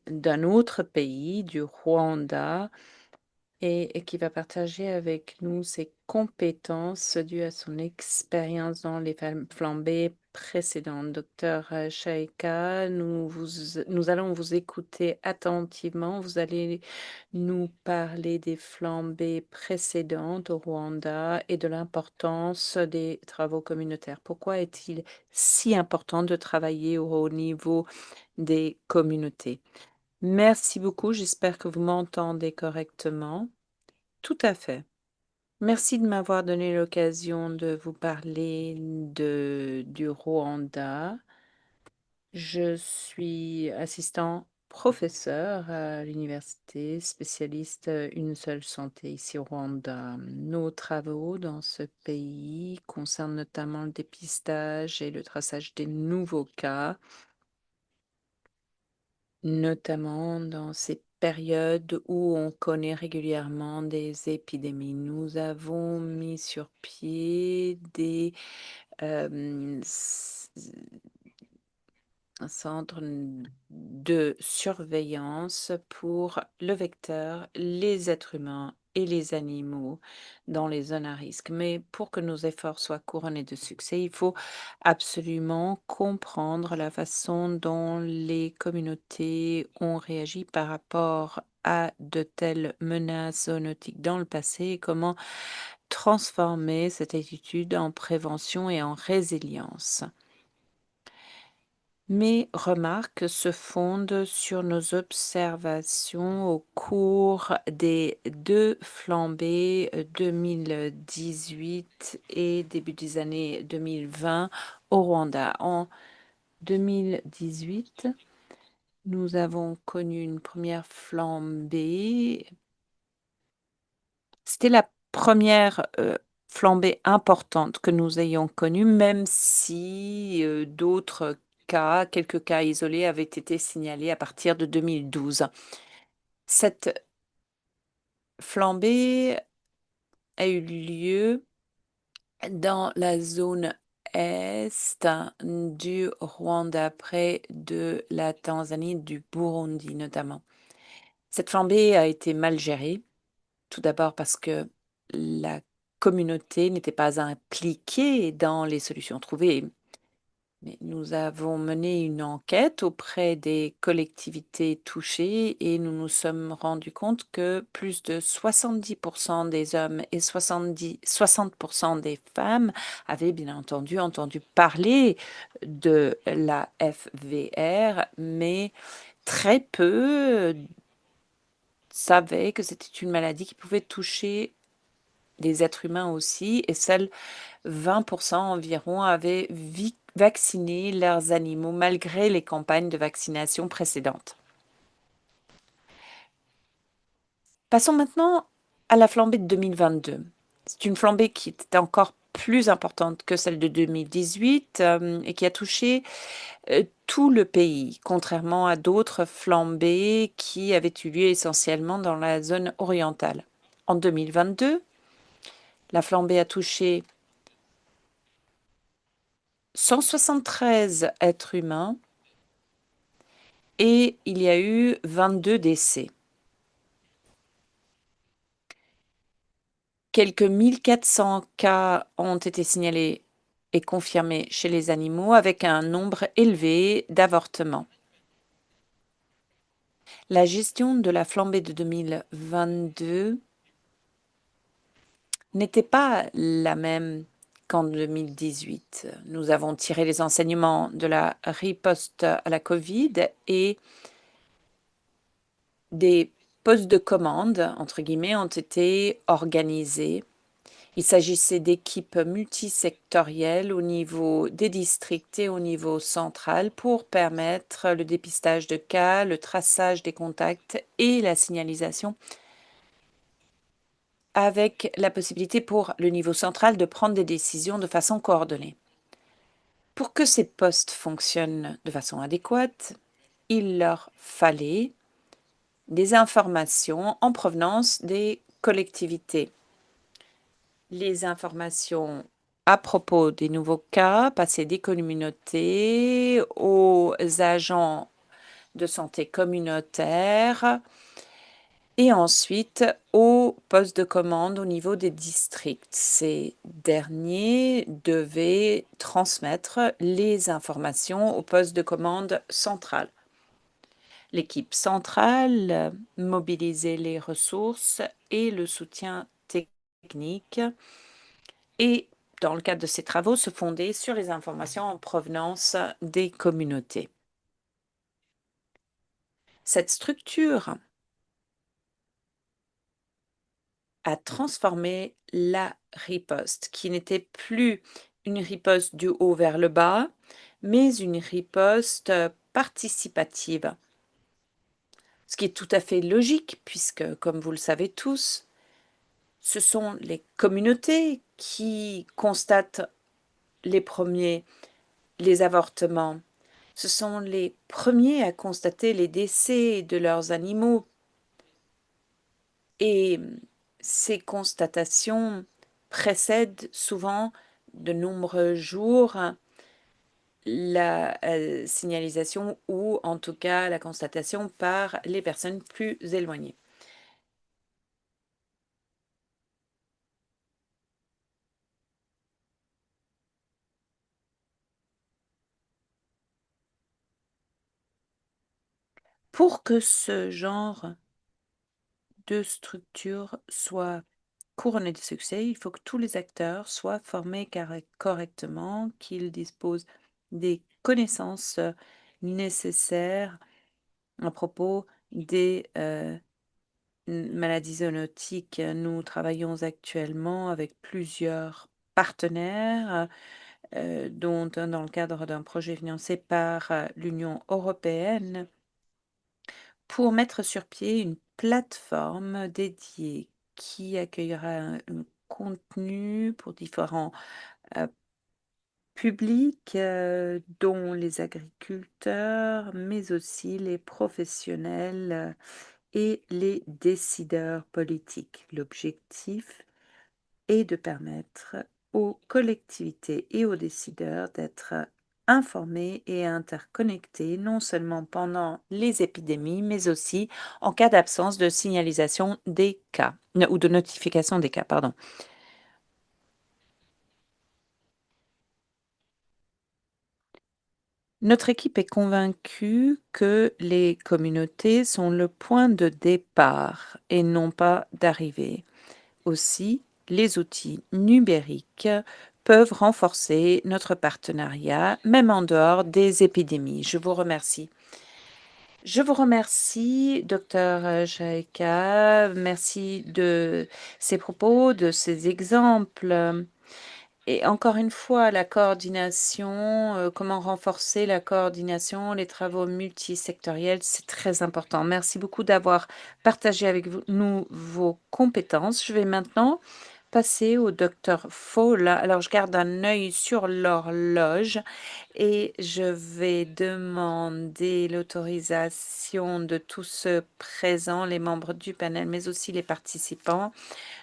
d'un autre pays, du Rwanda, et qui va partager avec nous ses compétences dues à son expérience dans les flambées précédentes. Docteur Shaika, nous allons vous écouter attentivement. Vous allez nous parler des flambées précédentes au Rwanda et de l'importance des travaux communautaires. Pourquoi est-il si important de travailler au haut niveau des communautés? Merci beaucoup. J'espère que vous m'entendez correctement. Tout à fait. Merci de m'avoir donné l'occasion de vous parler du Rwanda. Je suis assistant professeur à l'université, spécialiste une seule santé ici au Rwanda. Nos travaux dans ce pays concernent notamment le dépistage et le traçage des nouveaux cas, notamment dans ces périodes où on connaît régulièrement des épidémies. Nous avons mis sur pied un centre de surveillance pour le vecteur, les êtres humains et les animaux dans les zones à risque. Mais pour que nos efforts soient couronnés de succès, il faut absolument comprendre la façon dont les communautés ont réagi par rapport à de telles menaces zoonotiques dans le passé et comment transformer cette attitude en prévention et en résilience. Mes remarques se fondent sur nos observations au cours des 2 flambées 2018 et début des années 2020 au Rwanda. En 2018, nous avons connu une première flambée. C'était la première flambée importante que nous ayons connue, même si quelques cas isolés avaient été signalés à partir de 2012. Cette flambée a eu lieu dans la zone est du Rwanda, près de la Tanzanie, du Burundi notamment. Cette flambée a été mal gérée, tout d'abord parce que la communauté n'était pas impliquée dans les solutions trouvées. Mais nous avons mené une enquête auprès des collectivités touchées et nous nous sommes rendus compte que plus de 70% des hommes et 60% des femmes avaient bien entendu parler de la FVR, mais très peu savaient que c'était une maladie qui pouvait toucher les êtres humains aussi, et seuls 20% environ avaient vacciné leurs animaux malgré les campagnes de vaccination précédentes. Passons maintenant à la flambée de 2022. C'est une flambée qui était encore plus importante que celle de 2018 et qui a touché tout le pays, contrairement à d'autres flambées qui avaient eu lieu essentiellement dans la zone orientale. En 2022, la flambée a touché 173 êtres humains et il y a eu 22 décès. Quelques 1400 cas ont été signalés et confirmés chez les animaux, avec un nombre élevé d'avortements. La gestion de la flambée de 2022 n'était pas la même qu'en 2018. Nous avons tiré les enseignements de la riposte à la Covid et des postes de commande, entre guillemets, ont été organisés. Il s'agissait d'équipes multisectorielles au niveau des districts et au niveau central pour permettre le dépistage de cas, le traçage des contacts et la signalisation, avec la possibilité pour le niveau central de prendre des décisions de façon coordonnée. Pour que ces postes fonctionnent de façon adéquate, il leur fallait des informations en provenance des collectivités. Les informations à propos des nouveaux cas passées des communautés aux agents de santé communautaires et ensuite aux postes de commande au niveau des districts. Ces derniers devaient transmettre les informations au poste de commande central. L'équipe centrale mobilisait les ressources et le soutien technique et, dans le cadre de ces travaux, se fonder sur les informations en provenance des communautés. Cette structure a transformé la riposte, qui n'était plus une riposte du haut vers le bas, mais une riposte participative. Ce qui est tout à fait logique, puisque, comme vous le savez tous, ce sont les communautés qui constatent les avortements. Ce sont les premiers à constater les décès de leurs animaux. Et ces constatations précèdent souvent de nombreux jours la signalisation ou en tout cas la constatation par les personnes plus éloignées. Pour que ce genre de structure soit couronné de succès, il faut que tous les acteurs soient formés correctement, qu'ils disposent des connaissances nécessaires à propos des maladies zoonotiques. Nous travaillons actuellement avec plusieurs partenaires, dont un dans le cadre d'un projet financé par l'Union européenne, pour mettre sur pied une plateforme dédiée qui accueillera un contenu pour différents publics, dont les agriculteurs, mais aussi les professionnels et les décideurs politiques. L'objectif est de permettre aux collectivités et aux décideurs d'être informés et interconnectés, non seulement pendant les épidémies, mais aussi en cas d'absence de signalisation des cas, ou de notification des cas, pardon. Notre équipe est convaincue que les communautés sont le point de départ et non pas d'arrivée. Aussi, les outils numériques peuvent renforcer notre partenariat, même en dehors des épidémies. Je vous remercie. Je vous remercie, docteur Jaïka. Merci de ces propos, de ces exemples. Et encore une fois, la coordination, comment renforcer la coordination, les travaux multisectoriels, c'est très important. Merci beaucoup d'avoir partagé avec nous vos compétences. Je vais maintenant passer au docteur Fall. Alors, je garde un œil sur l'horloge et je vais demander l'autorisation de tous ceux présents, les membres du panel, mais aussi les participants,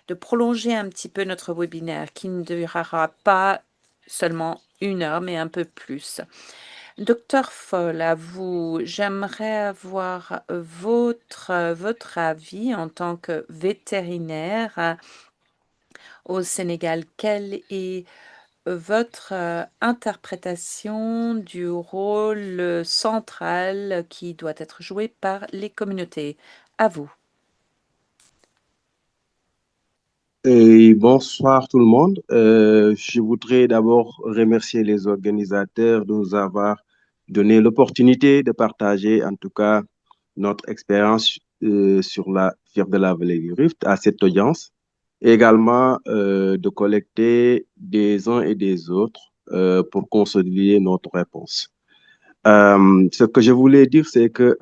de prolonger un petit peu notre webinaire qui ne durera pas seulement 1 heure, mais un peu plus. Docteur Fall, à vous, j'aimerais avoir votre avis en tant que vétérinaire au Sénégal. Quelle est votre interprétation du rôle central qui doit être joué par les communautés? À vous. Et bonsoir tout le monde. Je voudrais d'abord remercier les organisateurs de nous avoir donné l'opportunité de partager en tout cas notre expérience sur la fièvre de la vallée du Rift à cette audience. Et également de collecter des uns et des autres pour consolider notre réponse. Ce que je voulais dire, c'est que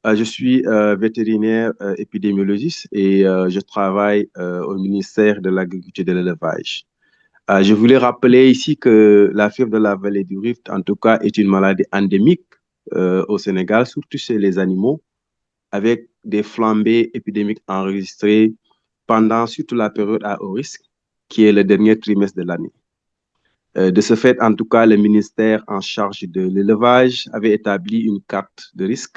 je suis vétérinaire épidémiologiste et je travaille au ministère de l'Agriculture et de l'Élevage. Je voulais rappeler ici que la fièvre de la vallée du Rift, en tout cas, est une maladie endémique au Sénégal, surtout chez les animaux, avec des flambées épidémiques enregistrées pendant surtout la période à haut risque, qui est le dernier trimestre de l'année. De ce fait, en tout cas, le ministère en charge de l'élevage avait établi une carte de risque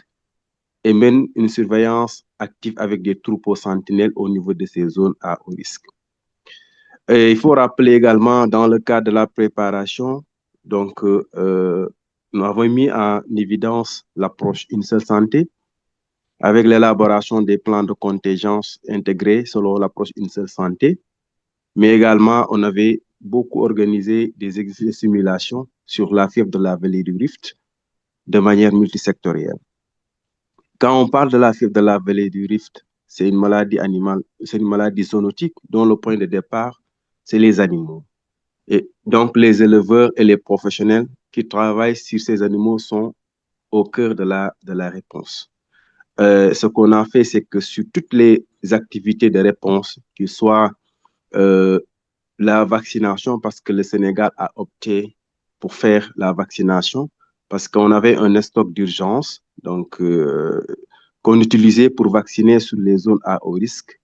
et mène une surveillance active avec des troupeaux sentinelles au niveau de ces zones à haut risque. Et il faut rappeler également, dans le cadre de la préparation, donc, nous avons mis en évidence l'approche Une seule santé, avec l'élaboration des plans de contingence intégrés selon l'approche Une seule santé, mais également, on avait beaucoup organisé des exercices de simulation sur la fièvre de la vallée du Rift de manière multisectorielle. Quand on parle de la fièvre de la vallée du Rift, c'est une maladie animale, c'est une maladie zoonotique dont le point de départ, c'est les animaux. Et donc, les éleveurs et les professionnels qui travaillent sur ces animaux sont au cœur de la réponse. Ce qu'on a fait, c'est que sur toutes les activités de réponse, qu'il soit la vaccination, parce que le Sénégal a opté pour faire la vaccination, parce qu'on avait un stock d'urgence, donc qu'on utilisait pour vacciner sur les zones à haut risque.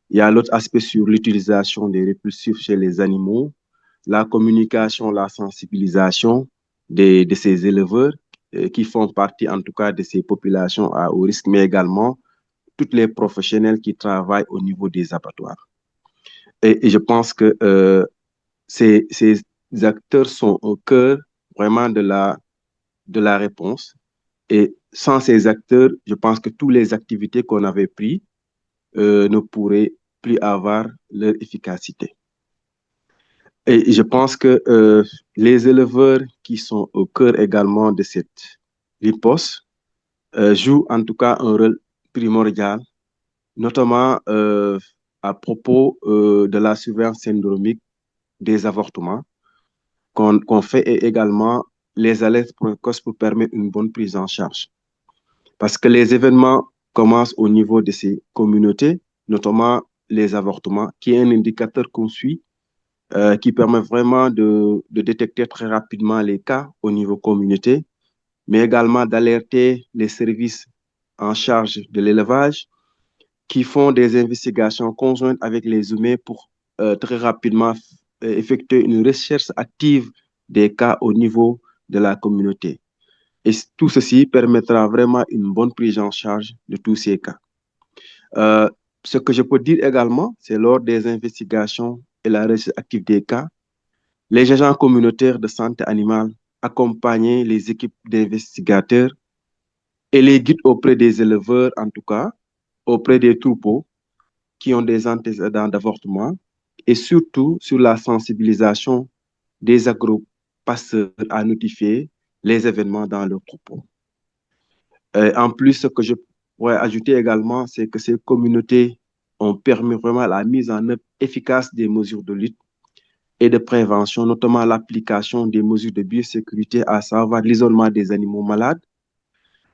Il y a l'autre aspect sur l'utilisation des répulsifs chez les animaux, la communication, la sensibilisation de ces éleveurs qui font partie en tout cas de ces populations à haut risque, mais également tous les professionnels qui travaillent au niveau des abattoirs. Et je pense que ces acteurs sont au cœur vraiment de la réponse. Et sans ces acteurs, je pense que toutes les activités qu'on avait prises ne pourraient plus avoir leur efficacité. Et je pense que les éleveurs qui sont au cœur également de cette riposte jouent en tout cas un rôle primordial, notamment à propos de la surveillance syndromique des avortements qu'on fait et également les alertes précoces pour permettre une bonne prise en charge. Parce que les événements commencent au niveau de ces communautés, notamment les avortements, qui est un indicateur qu'on suit, qui permet vraiment de détecter très rapidement les cas au niveau communauté, mais également d'alerter les services en charge de l'élevage qui font des investigations conjointes avec les humains pour très rapidement effectuer une recherche active des cas au niveau de la communauté. Et tout ceci permettra vraiment une bonne prise en charge de tous ces cas. Ce que je peux dire également, c'est lors des investigations et la recherche active des cas, les agents communautaires de santé animale accompagner les équipes d'investigateurs et les guident auprès des éleveurs, en tout cas, auprès des troupeaux qui ont des antécédents d'avortement et surtout sur la sensibilisation des agropasteurs à notifier les événements dans leurs troupeaux. En plus, ce que je pourrais ajouter également, c'est que ces communautés ont permis vraiment la mise en œuvre efficace des mesures de lutte et de prévention, notamment l'application des mesures de biosécurité, à savoir l'isolement des animaux malades.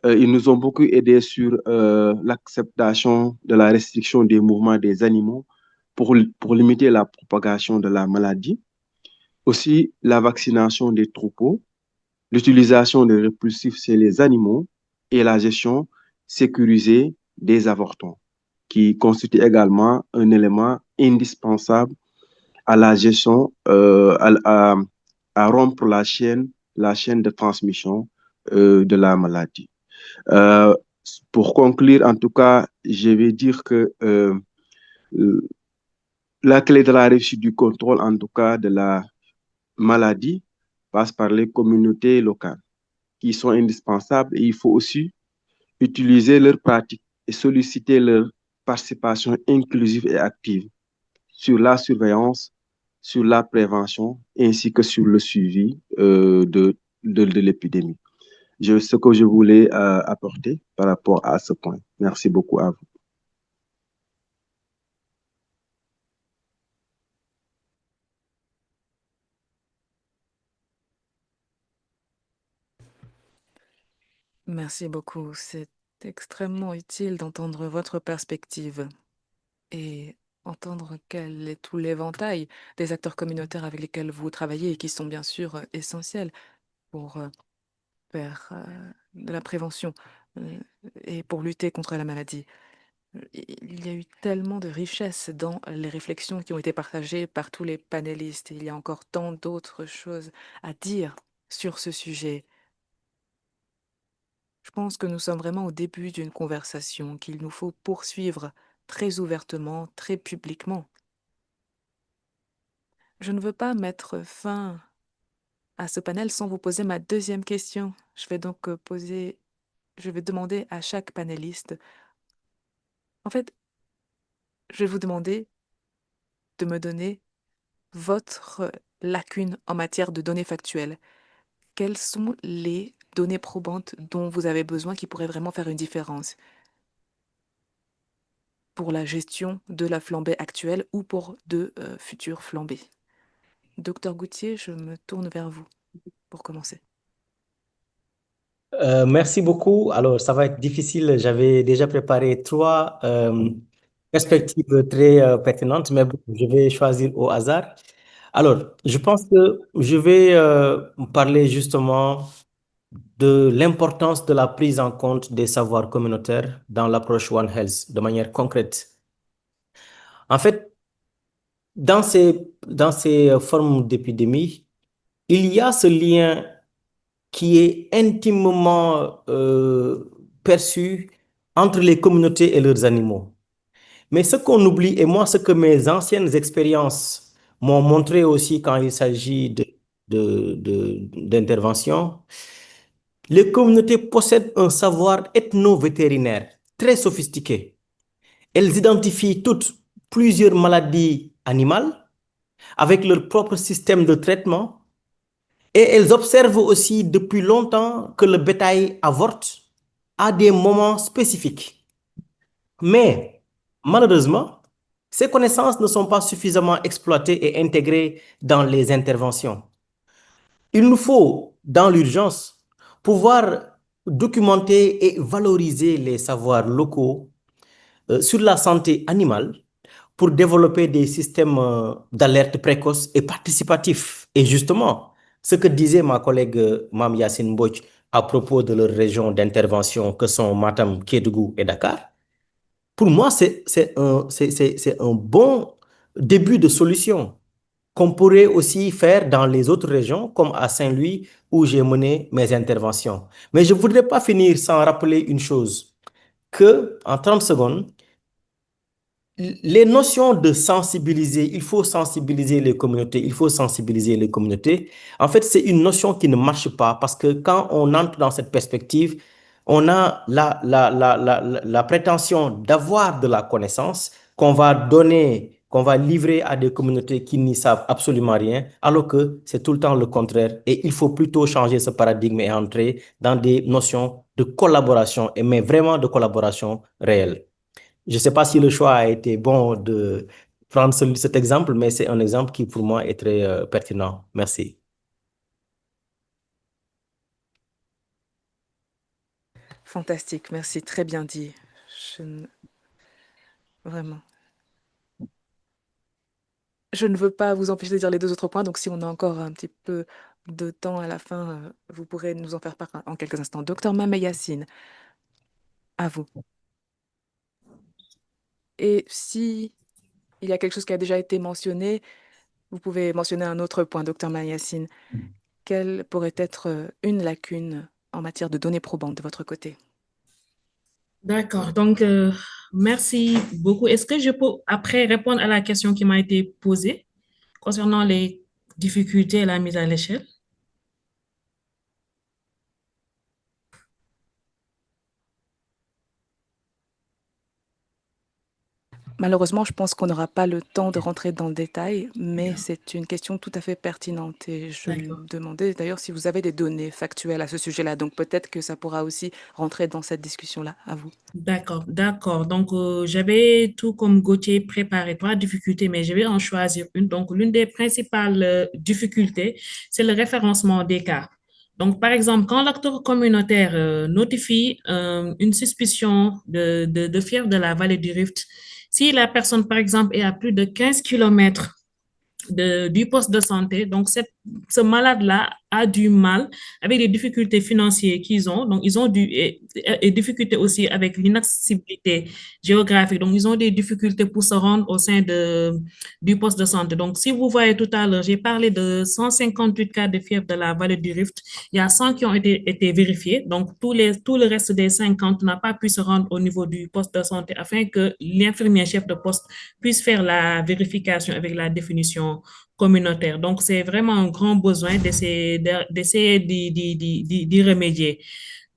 Ils nous ont beaucoup aidés sur l'acceptation de la restriction des mouvements des animaux pour limiter la propagation de la maladie. Aussi, la vaccination des troupeaux, l'utilisation des répulsifs chez les animaux et la gestion sécurisée des avortements, qui constitue également un élément indispensable à la gestion, à rompre la chaîne de transmission de la maladie. Euh, pour conclure, en tout cas, je vais dire que la clé de la réussite du contrôle, en tout cas de la maladie, passe par les communautés locales qui sont indispensables et il faut aussi utiliser leurs pratiques et solliciter leur participation inclusive et active sur la surveillance, sur la prévention ainsi que sur le suivi de l'épidémie. Ce que je voulais apporter par rapport à ce point. Merci beaucoup à vous. Merci beaucoup. C'est extrêmement utile d'entendre votre perspective et entendre quel est tout l'éventail des acteurs communautaires avec lesquels vous travaillez et qui sont bien sûr essentiels pour faire de la prévention et pour lutter contre la maladie. Il y a eu tellement de richesse dans les réflexions qui ont été partagées par tous les panélistes. Il y a encore tant d'autres choses à dire sur ce sujet. Je pense que nous sommes vraiment au début d'une conversation qu'il nous faut poursuivre très ouvertement, très publiquement. Je ne veux pas mettre fin à ce panel sans vous poser ma deuxième question. Je vais donc je vais demander à chaque panéliste. En fait, je vais vous demander de me donner votre lacune en matière de données factuelles. Quelles sont les données probantes dont vous avez besoin qui pourraient vraiment faire une différence pour la gestion de la flambée actuelle ou pour de futures flambées? Docteur Goutier, je me tourne vers vous pour commencer. Merci beaucoup. Alors, ça va être difficile. J'avais déjà préparé trois perspectives très pertinentes, mais bon, je vais choisir au hasard. Alors, je pense que je vais parler justement de l'importance de la prise en compte des savoirs communautaires dans l'approche One Health de manière concrète. En fait, dans ces formes d'épidémie, il y a ce lien qui est intimement perçu entre les communautés et leurs animaux. Mais ce qu'on oublie, et moi, ce que mes anciennes expériences m'ont montré aussi quand il s'agit d'intervention, les communautés possèdent un savoir ethno-vétérinaire très sophistiqué. Elles identifient toutes plusieurs maladies animales avec leur propre système de traitement et elles observent aussi depuis longtemps que le bétail avorte à des moments spécifiques. Mais malheureusement, ces connaissances ne sont pas suffisamment exploitées et intégrées dans les interventions. Il nous faut, dans l'urgence, pouvoir documenter et valoriser les savoirs locaux sur la santé animale pour développer des systèmes d'alerte précoce et participatifs. Et justement, ce que disait ma collègue Mam Yassine Mbodj à propos de leurs régions d'intervention que sont Matam, Kédougou et Dakar, pour moi, c'est un bon début de solution qu'on pourrait aussi faire dans les autres régions, comme à Saint-Louis, où j'ai mené mes interventions. Mais je ne voudrais pas finir sans rappeler une chose, que en 30 secondes, les notions de sensibiliser, il faut sensibiliser les communautés, il faut sensibiliser les communautés. En fait, c'est une notion qui ne marche pas parce que quand on entre dans cette perspective, on a la prétention d'avoir de la connaissance qu'on va donner qu'on va livrer à des communautés qui n'y savent absolument rien, alors que c'est tout le temps le contraire. Et il faut plutôt changer ce paradigme et entrer dans des notions de collaboration, et mais vraiment de collaboration réelle. Je ne sais pas si le choix a été bon de prendre cet exemple, mais c'est un exemple qui pour moi est très pertinent. Merci. Fantastique, merci, très bien dit. Vraiment. Je ne veux pas vous empêcher de dire les deux autres points, donc si on a encore un petit peu de temps à la fin, vous pourrez nous en faire part en quelques instants. Docteur Mame Yacine, à vous. Et si il y a quelque chose qui a déjà été mentionné, vous pouvez mentionner un autre point, docteur Mame Yacine. Quelle pourrait être une lacune en matière de données probantes de votre côté? D'accord, donc merci beaucoup. Est-ce que je peux après répondre à la question qui m'a été posée concernant les difficultés et la mise à l'échelle? Malheureusement, je pense qu'on n'aura pas le temps de rentrer dans le détail, mais c'est une question tout à fait pertinente et je me D'accord. demandais d'ailleurs si vous avez des données factuelles à ce sujet-là. Donc peut-être que ça pourra aussi rentrer dans cette discussion-là. À vous. D'accord, d'accord. Donc, j'avais tout comme Gauthier préparé trois difficultés, mais je vais en choisir une. Donc, l'une des principales difficultés, c'est le référencement des cas. Donc, par exemple, quand l'acteur communautaire notifie une suspicion de fièvre de la vallée du Rift, si la personne, par exemple, est à plus de 15 kilomètres du poste de santé. Donc, ce malade-là a du mal avec les difficultés financières qu'ils ont. Donc, ils ont et difficultés aussi avec l'inaccessibilité géographique. Donc, ils ont des difficultés pour se rendre au sein du poste de santé. Donc, si vous voyez tout à l'heure, j'ai parlé de 158 cas de fièvre de la vallée du Rift. Il y a 100 qui ont été vérifiés. Donc, tout le reste des 50 n'a pas pu se rendre au niveau du poste de santé afin que l'infirmier chef de poste puisse faire la vérification avec la définition communautaire. Donc, c'est vraiment un grand besoin d'essayer d'y remédier.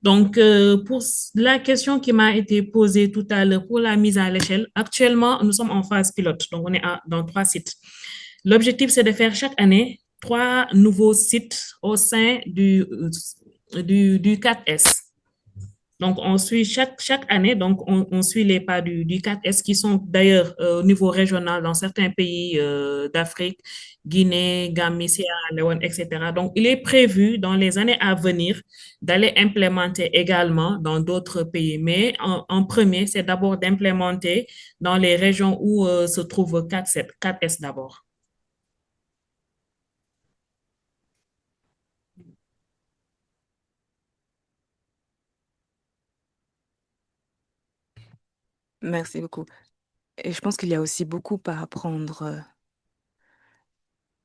Donc, pour la question qui m'a été posée tout à l'heure pour la mise à l'échelle, actuellement, nous sommes en phase pilote. Donc, on est dans 3 sites. L'objectif, c'est de faire chaque année 3 nouveaux sites au sein du 4S. Donc, on suit chaque année, donc on suit les pas du 4S qui sont d'ailleurs au niveau régional dans certains pays d'Afrique, Guinée, Gambie, Sierra Leone, etc. Donc, il est prévu dans les années à venir d'aller implémenter également dans d'autres pays. Mais en premier, c'est d'abord d'implémenter dans les régions où se trouve 4S d'abord. Merci beaucoup. Et je pense qu'il y a aussi beaucoup à apprendre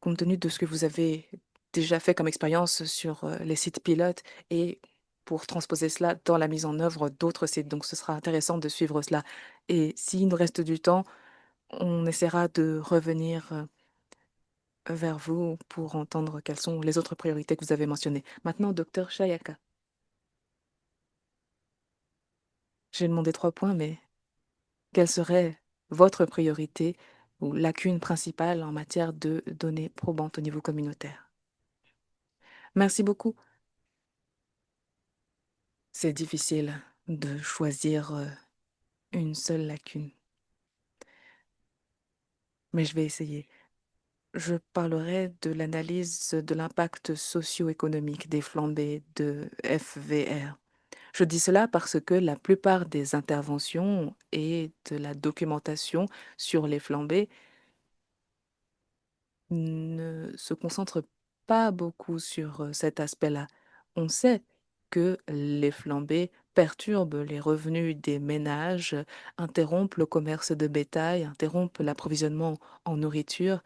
compte tenu de ce que vous avez déjà fait comme expérience sur les sites pilotes et pour transposer cela dans la mise en œuvre d'autres sites. Donc, ce sera intéressant de suivre cela. Et s'il nous reste du temps, on essaiera de revenir vers vous pour entendre quelles sont les autres priorités que vous avez mentionnées. Maintenant, docteur Chayaka. J'ai demandé 3 points, mais quelle serait votre priorité ou lacune principale en matière de données probantes au niveau communautaire? Merci beaucoup. C'est difficile de choisir une seule lacune, mais je vais essayer. Je parlerai de l'analyse de l'impact socio-économique des flambées de FVR. Je dis cela parce que la plupart des interventions et de la documentation sur les flambées ne se concentrent pas beaucoup sur cet aspect-là. On sait que les flambées perturbent les revenus des ménages, interrompent le commerce de bétail, interrompent l'approvisionnement en nourriture,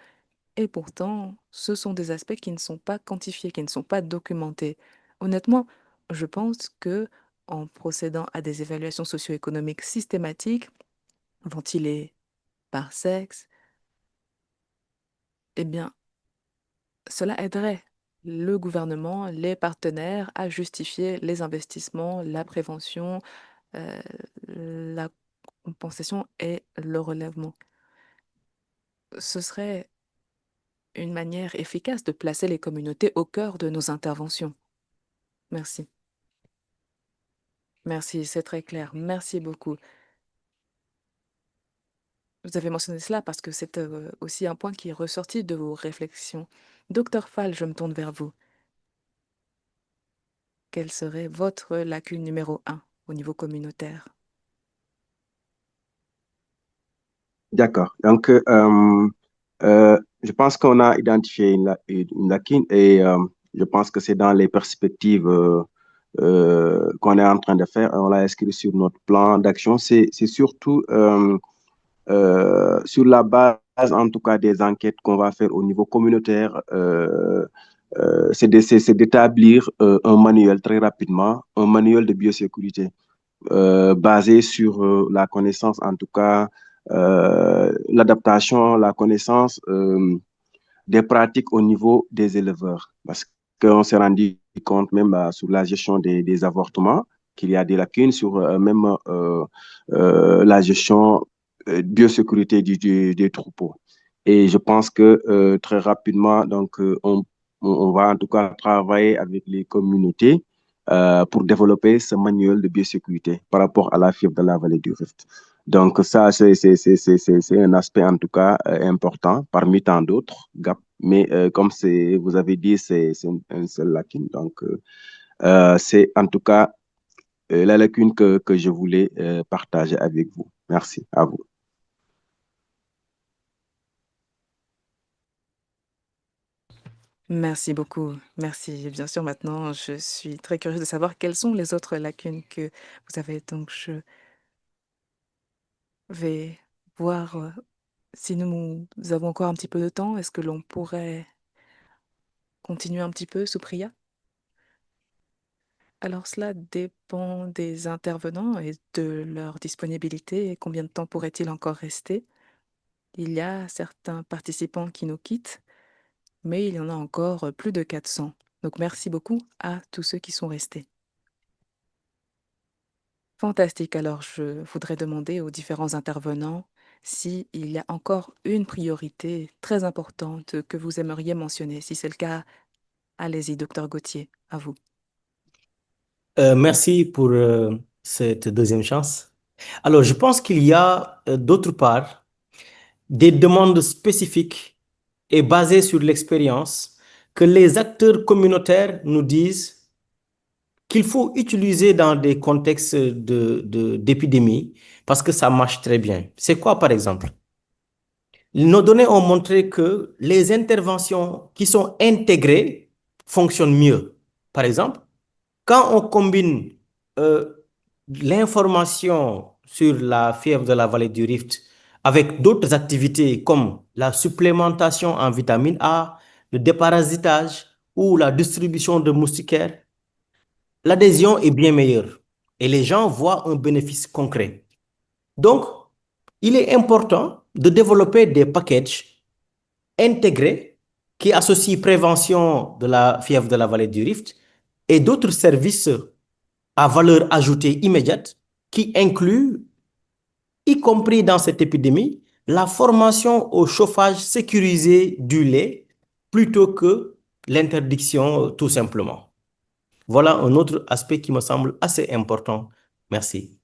et pourtant, ce sont des aspects qui ne sont pas quantifiés, qui ne sont pas documentés. Honnêtement, je pense que en procédant à des évaluations socio-économiques systématiques, ventilées par sexe, eh bien, cela aiderait le gouvernement, les partenaires à justifier les investissements, la prévention, la compensation et le relèvement. ce serait une manière efficace de placer les communautés au cœur de nos interventions. Merci. Merci, c'est très clair. Merci beaucoup. Vous avez mentionné cela parce que c'est aussi un point qui est ressorti de vos réflexions. Docteur Fall, je me tourne vers vous. Quelle serait votre lacune numéro 1 au niveau communautaire? D'accord. Donc, je pense qu'on a identifié une lacune et je pense que c'est dans les perspectives qu'on est en train de faire. On l'a inscrit sur notre plan d'action. C'est surtout sur la base, en tout cas, des enquêtes qu'on va faire au niveau communautaire. C'est d'établir un manuel très rapidement, un manuel de biosécurité basé sur la connaissance, en tout cas, l'adaptation, la connaissance des pratiques au niveau des éleveurs. Parce qu'on s'est rendu compte même sur la gestion des avortements, qu'il y a des lacunes sur même la gestion biosécurité des troupeaux. Et je pense que très rapidement, donc, on va en tout cas travailler avec les communautés pour développer ce manuel de biosécurité par rapport à la fièvre de la vallée du Rift. Donc ça, c'est un aspect en tout cas important parmi tant d'autres gaps. Mais comme vous avez dit, c'est un seul lacune. Donc c'est en tout cas la lacune que je voulais partager avec vous. Merci à vous. Merci beaucoup. Merci. Bien sûr, maintenant, je suis très curieuse de savoir quelles sont les autres lacunes que vous avez. Donc, je vais voir si nous avons encore un petit peu de temps. Est-ce que l'on pourrait continuer un petit peu, Supriya? Alors, cela dépend des intervenants et de leur disponibilité. Et combien de temps pourrait-il encore rester? Il y a certains participants qui nous quittent, mais il y en a encore plus de 400. Donc, merci beaucoup à tous ceux qui sont restés. Fantastique. Alors, je voudrais demander aux différents intervenants s'il y a encore une priorité très importante que vous aimeriez mentionner. Si c'est le cas, allez-y, docteur Gauthier, à vous. Merci pour cette deuxième chance. Alors, je pense qu'il y a d'autre part des demandes spécifiques et basées sur l'expérience que les acteurs communautaires nous disent qu'il faut utiliser dans des contextes d'épidémie parce que ça marche très bien. C'est quoi, par exemple? Nos données ont montré que les interventions qui sont intégrées fonctionnent mieux. Par exemple, quand on combine euh, l'information sur la fièvre de la vallée du Rift avec d'autres activités comme la supplémentation en vitamine A, le déparasitage ou la distribution de moustiquaires, l'adhésion est bien meilleure et les gens voient un bénéfice concret. Donc, il est important de développer des packages intégrés qui associent prévention de la fièvre de la vallée du Rift et d'autres services à valeur ajoutée immédiate qui incluent, y compris dans cette épidémie, la formation au chauffage sécurisé du lait plutôt que l'interdiction tout simplement. Voilà un autre aspect qui me semble assez important. Merci.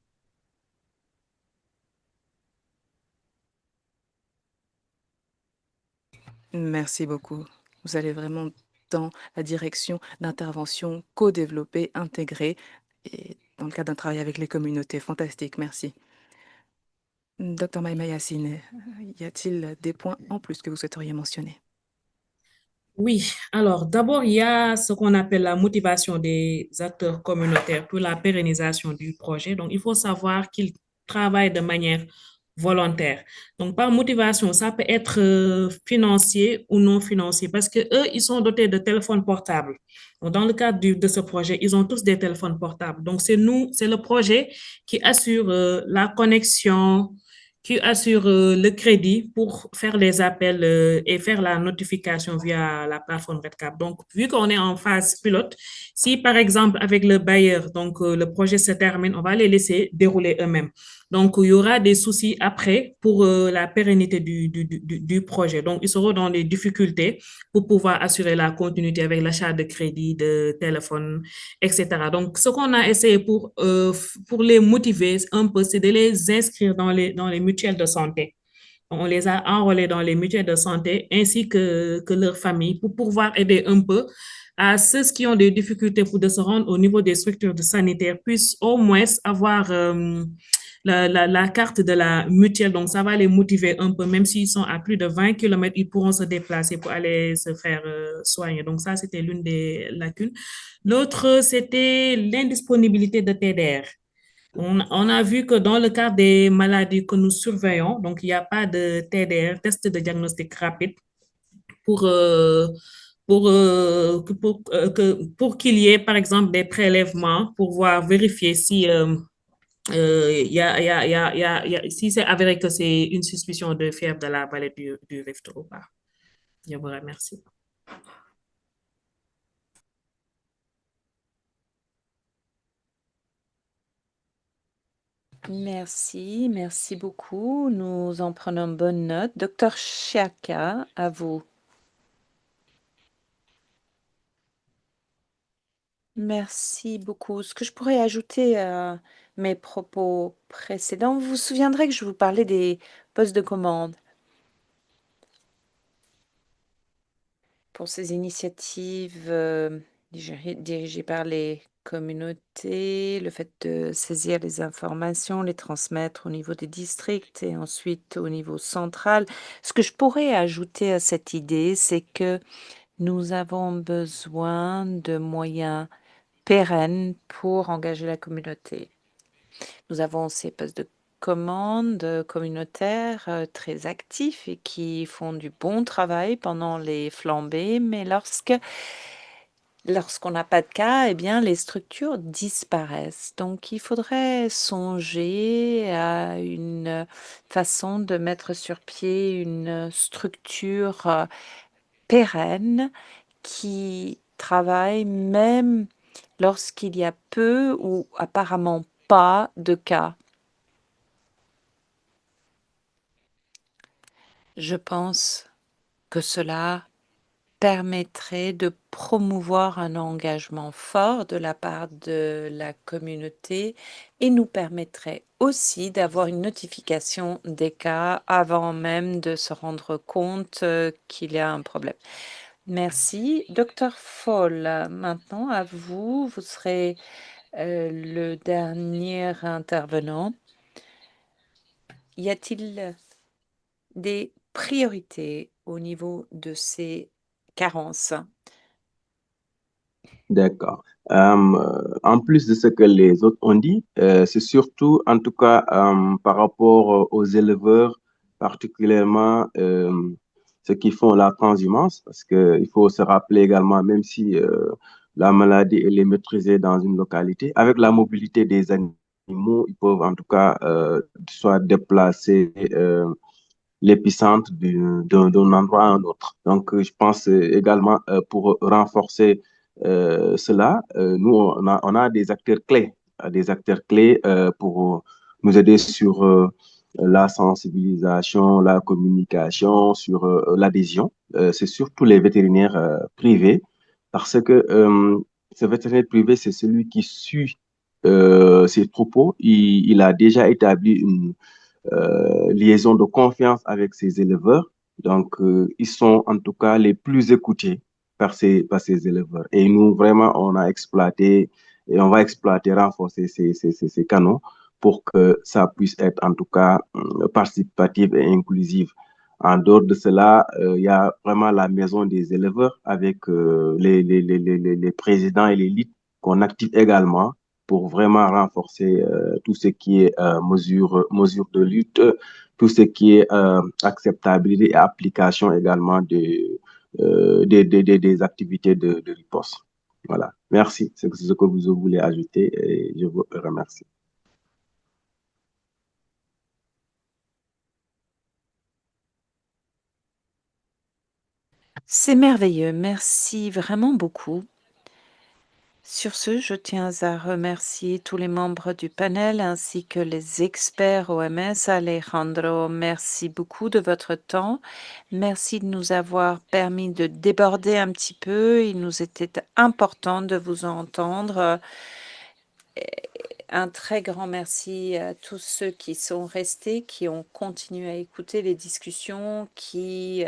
Merci beaucoup. Vous allez vraiment dans la direction d'intervention co-développée, intégrée, et dans le cadre d'un travail avec les communautés. Fantastique, merci. Docteur Maïma Yassine, y a-t-il des points en plus que vous souhaiteriez mentionner? Oui, alors d'abord, il y a ce qu'on appelle la motivation des acteurs communautaires pour la pérennisation du projet. Donc, il faut savoir qu'ils travaillent de manière volontaire. Donc, par motivation, ça peut être financier ou non financier parce que eux, ils sont dotés de téléphones portables. Donc, dans le cadre de ce projet, ils ont tous des téléphones portables. Donc, c'est nous, c'est le projet qui assure la connexion, qui assure le crédit pour faire les appels et faire la notification via la plateforme RedCap. Donc, vu qu'on est en phase pilote, si par exemple avec le bailleur, donc le projet se termine, on va les laisser dérouler eux-mêmes. Donc, il y aura des soucis après pour la pérennité du projet. Donc, ils seront dans des difficultés pour pouvoir assurer la continuité avec l'achat de crédit, de téléphone, etc. Donc, ce qu'on a essayé pour les motiver un peu, c'est de les inscrire dans les mutuelles de santé. On les a enrôlés dans les mutuelles de santé ainsi que leurs familles pour pouvoir aider un peu à ceux qui ont des difficultés pour de se rendre au niveau des structures de sanitaires puissent au moins avoir la carte de la mutuelle. Donc, ça va les motiver un peu, même s'ils sont à plus de 20 kilomètres, ils pourront se déplacer pour aller se faire soigner. Donc, ça, c'était l'une des lacunes. L'autre, c'était l'indisponibilité de TDR. On a vu que dans le cas des maladies que nous surveillons, donc il n'y a pas de TDR, test de diagnostic rapide, pour, euh, pour qu'il y ait, par exemple, des prélèvements pour voir vérifier si, si c'est avéré que c'est une suspicion de fièvre de la vallée du Rift ou pas. Je vous remercie. Merci, merci beaucoup. Nous en prenons bonne note. Docteur Chiaka, à vous. Merci beaucoup. Ce que je pourrais ajouter à mes propos précédents, vous vous souviendrez que je vous parlais des postes de commande pour ces initiatives dirigées par les communautés, le fait de saisir les informations, les transmettre au niveau des districts et ensuite au niveau central. Ce que je pourrais ajouter à cette idée, c'est que nous avons besoin de moyens pérennes pour engager la communauté. Nous avons ces postes de commande communautaires très actifs et qui font du bon travail pendant les flambées, mais lorsqu'on n'a pas de cas, eh bien, les structures disparaissent. Donc, il faudrait songer à une façon de mettre sur pied une structure pérenne qui travaille même lorsqu'il y a peu ou apparemment pas de cas. Je pense que cela permettrait de promouvoir un engagement fort de la part de la communauté et nous permettrait aussi d'avoir une notification des cas avant même de se rendre compte qu'il y a un problème. Merci. Docteur Fall, maintenant à vous, vous serez le dernier intervenant. Y a-t-il des priorités au niveau de ces carences? D'accord. En plus de ce que les autres ont dit, c'est surtout, en tout cas, par rapport aux éleveurs, particulièrement ceux qui font la transhumance, parce qu'il faut se rappeler également, même si la maladie elle est maîtrisée dans une localité, avec la mobilité des animaux, ils peuvent en tout cas soit déplacer l'épicentre d'un endroit à un autre. Donc, je pense également pour renforcer cela, nous, on a des acteurs clés pour nous aider sur la sensibilisation, la communication, sur l'adhésion. C'est surtout les vétérinaires privés, parce que ce vétérinaire privé, c'est celui qui suit ses troupeaux. Il a déjà établi une liaison de confiance avec ces éleveurs. Donc, ils sont en tout cas les plus écoutés par ces éleveurs. Et nous, vraiment, on a exploité et on va exploiter, renforcer ces canaux pour que ça puisse être en tout cas participatif et inclusif. En dehors de cela, il y a vraiment la maison des éleveurs avec les présidents et les leads qu'on active également pour vraiment renforcer tout ce qui est mesure de lutte, tout ce qui est acceptabilité et application également des activités de riposte. Voilà. Merci. C'est ce que vous voulez ajouter et je vous remercie. C'est merveilleux. Merci vraiment beaucoup. Sur ce, je tiens à remercier tous les membres du panel ainsi que les experts OMS. Alejandro, merci beaucoup de votre temps. Merci de nous avoir permis de déborder un petit peu. Il nous était important de vous entendre. Un très grand merci à tous ceux qui sont restés, qui ont continué à écouter les discussions, qui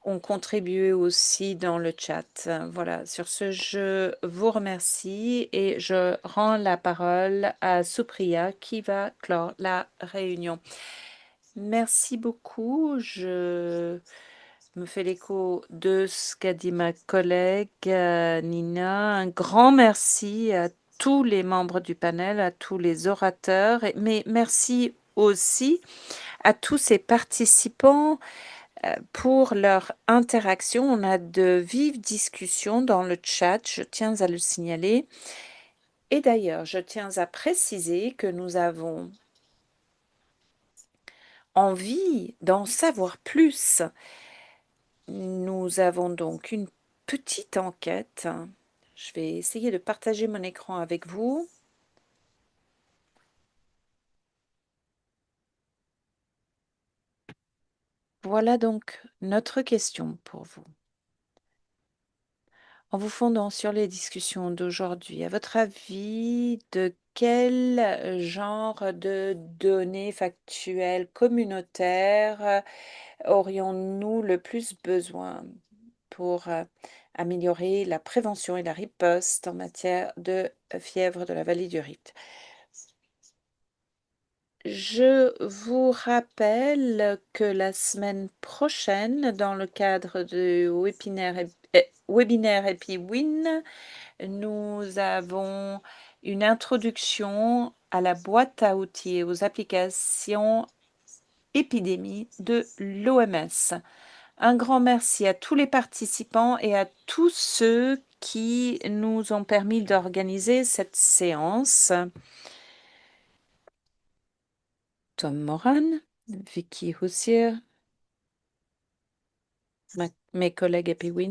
ont contribué aussi dans le chat. Voilà, sur ce, je vous remercie et je rends la parole à Supriya qui va clore la réunion. Merci beaucoup. Je me fais l'écho de ce qu'a dit ma collègue Nina. Un grand merci à tous les membres du panel, à tous les orateurs, mais merci aussi à tous ces participants pour leur interaction. On a de vives discussions dans le chat, je tiens à le signaler. Et d'ailleurs, je tiens à préciser que nous avons envie d'en savoir plus. Nous avons donc une petite enquête. Je vais essayer de partager mon écran avec vous. Voilà donc notre question pour vous. En vous fondant sur les discussions d'aujourd'hui, à votre avis, de quel genre de données factuelles communautaires aurions-nous le plus besoin pour améliorer la prévention et la riposte en matière de fièvre de la vallée du Rift? Je vous rappelle que la semaine prochaine, dans le cadre du webinaire EpiWin, nous avons une introduction à la boîte à outils et aux applications épidémie de l'OMS. Un grand merci à tous les participants et à tous ceux qui nous ont permis d'organiser cette séance. Tom Moran, Vicky Houssier, mes collègues EpiWin,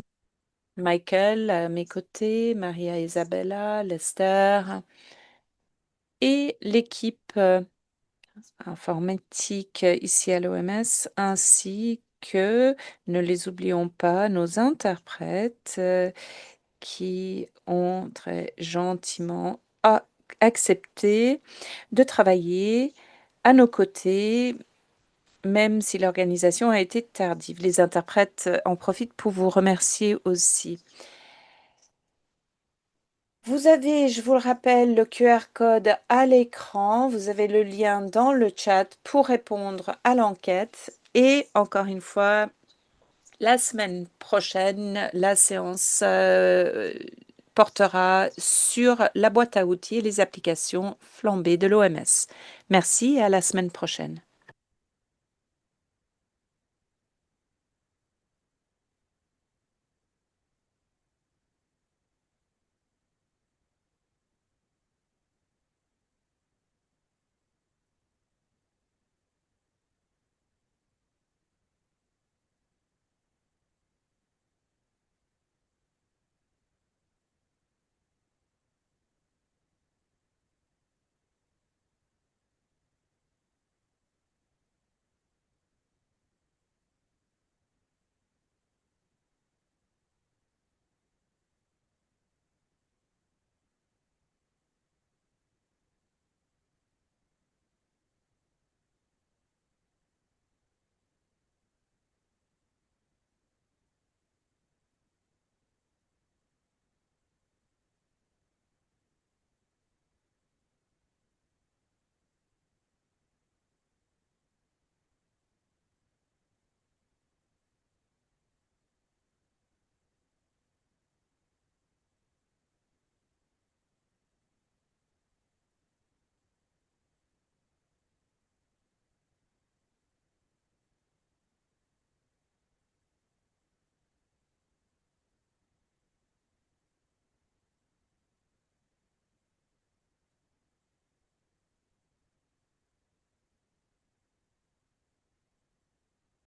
Michael à mes côtés, Maria Isabella, Lester et l'équipe informatique ici à l'OMS, ainsi que, ne les oublions pas, nos interprètes qui ont très gentiment accepté de travailler à nos côtés, même si l'organisation a été tardive. Les interprètes en profitent pour vous remercier aussi. Vous avez, je vous le rappelle, le QR code à l'écran. Vous avez le lien dans le chat pour répondre à l'enquête. Et encore une fois, la semaine prochaine, la séance portera sur la boîte à outils et les applications flambées de l'OMS. Merci et à la semaine prochaine.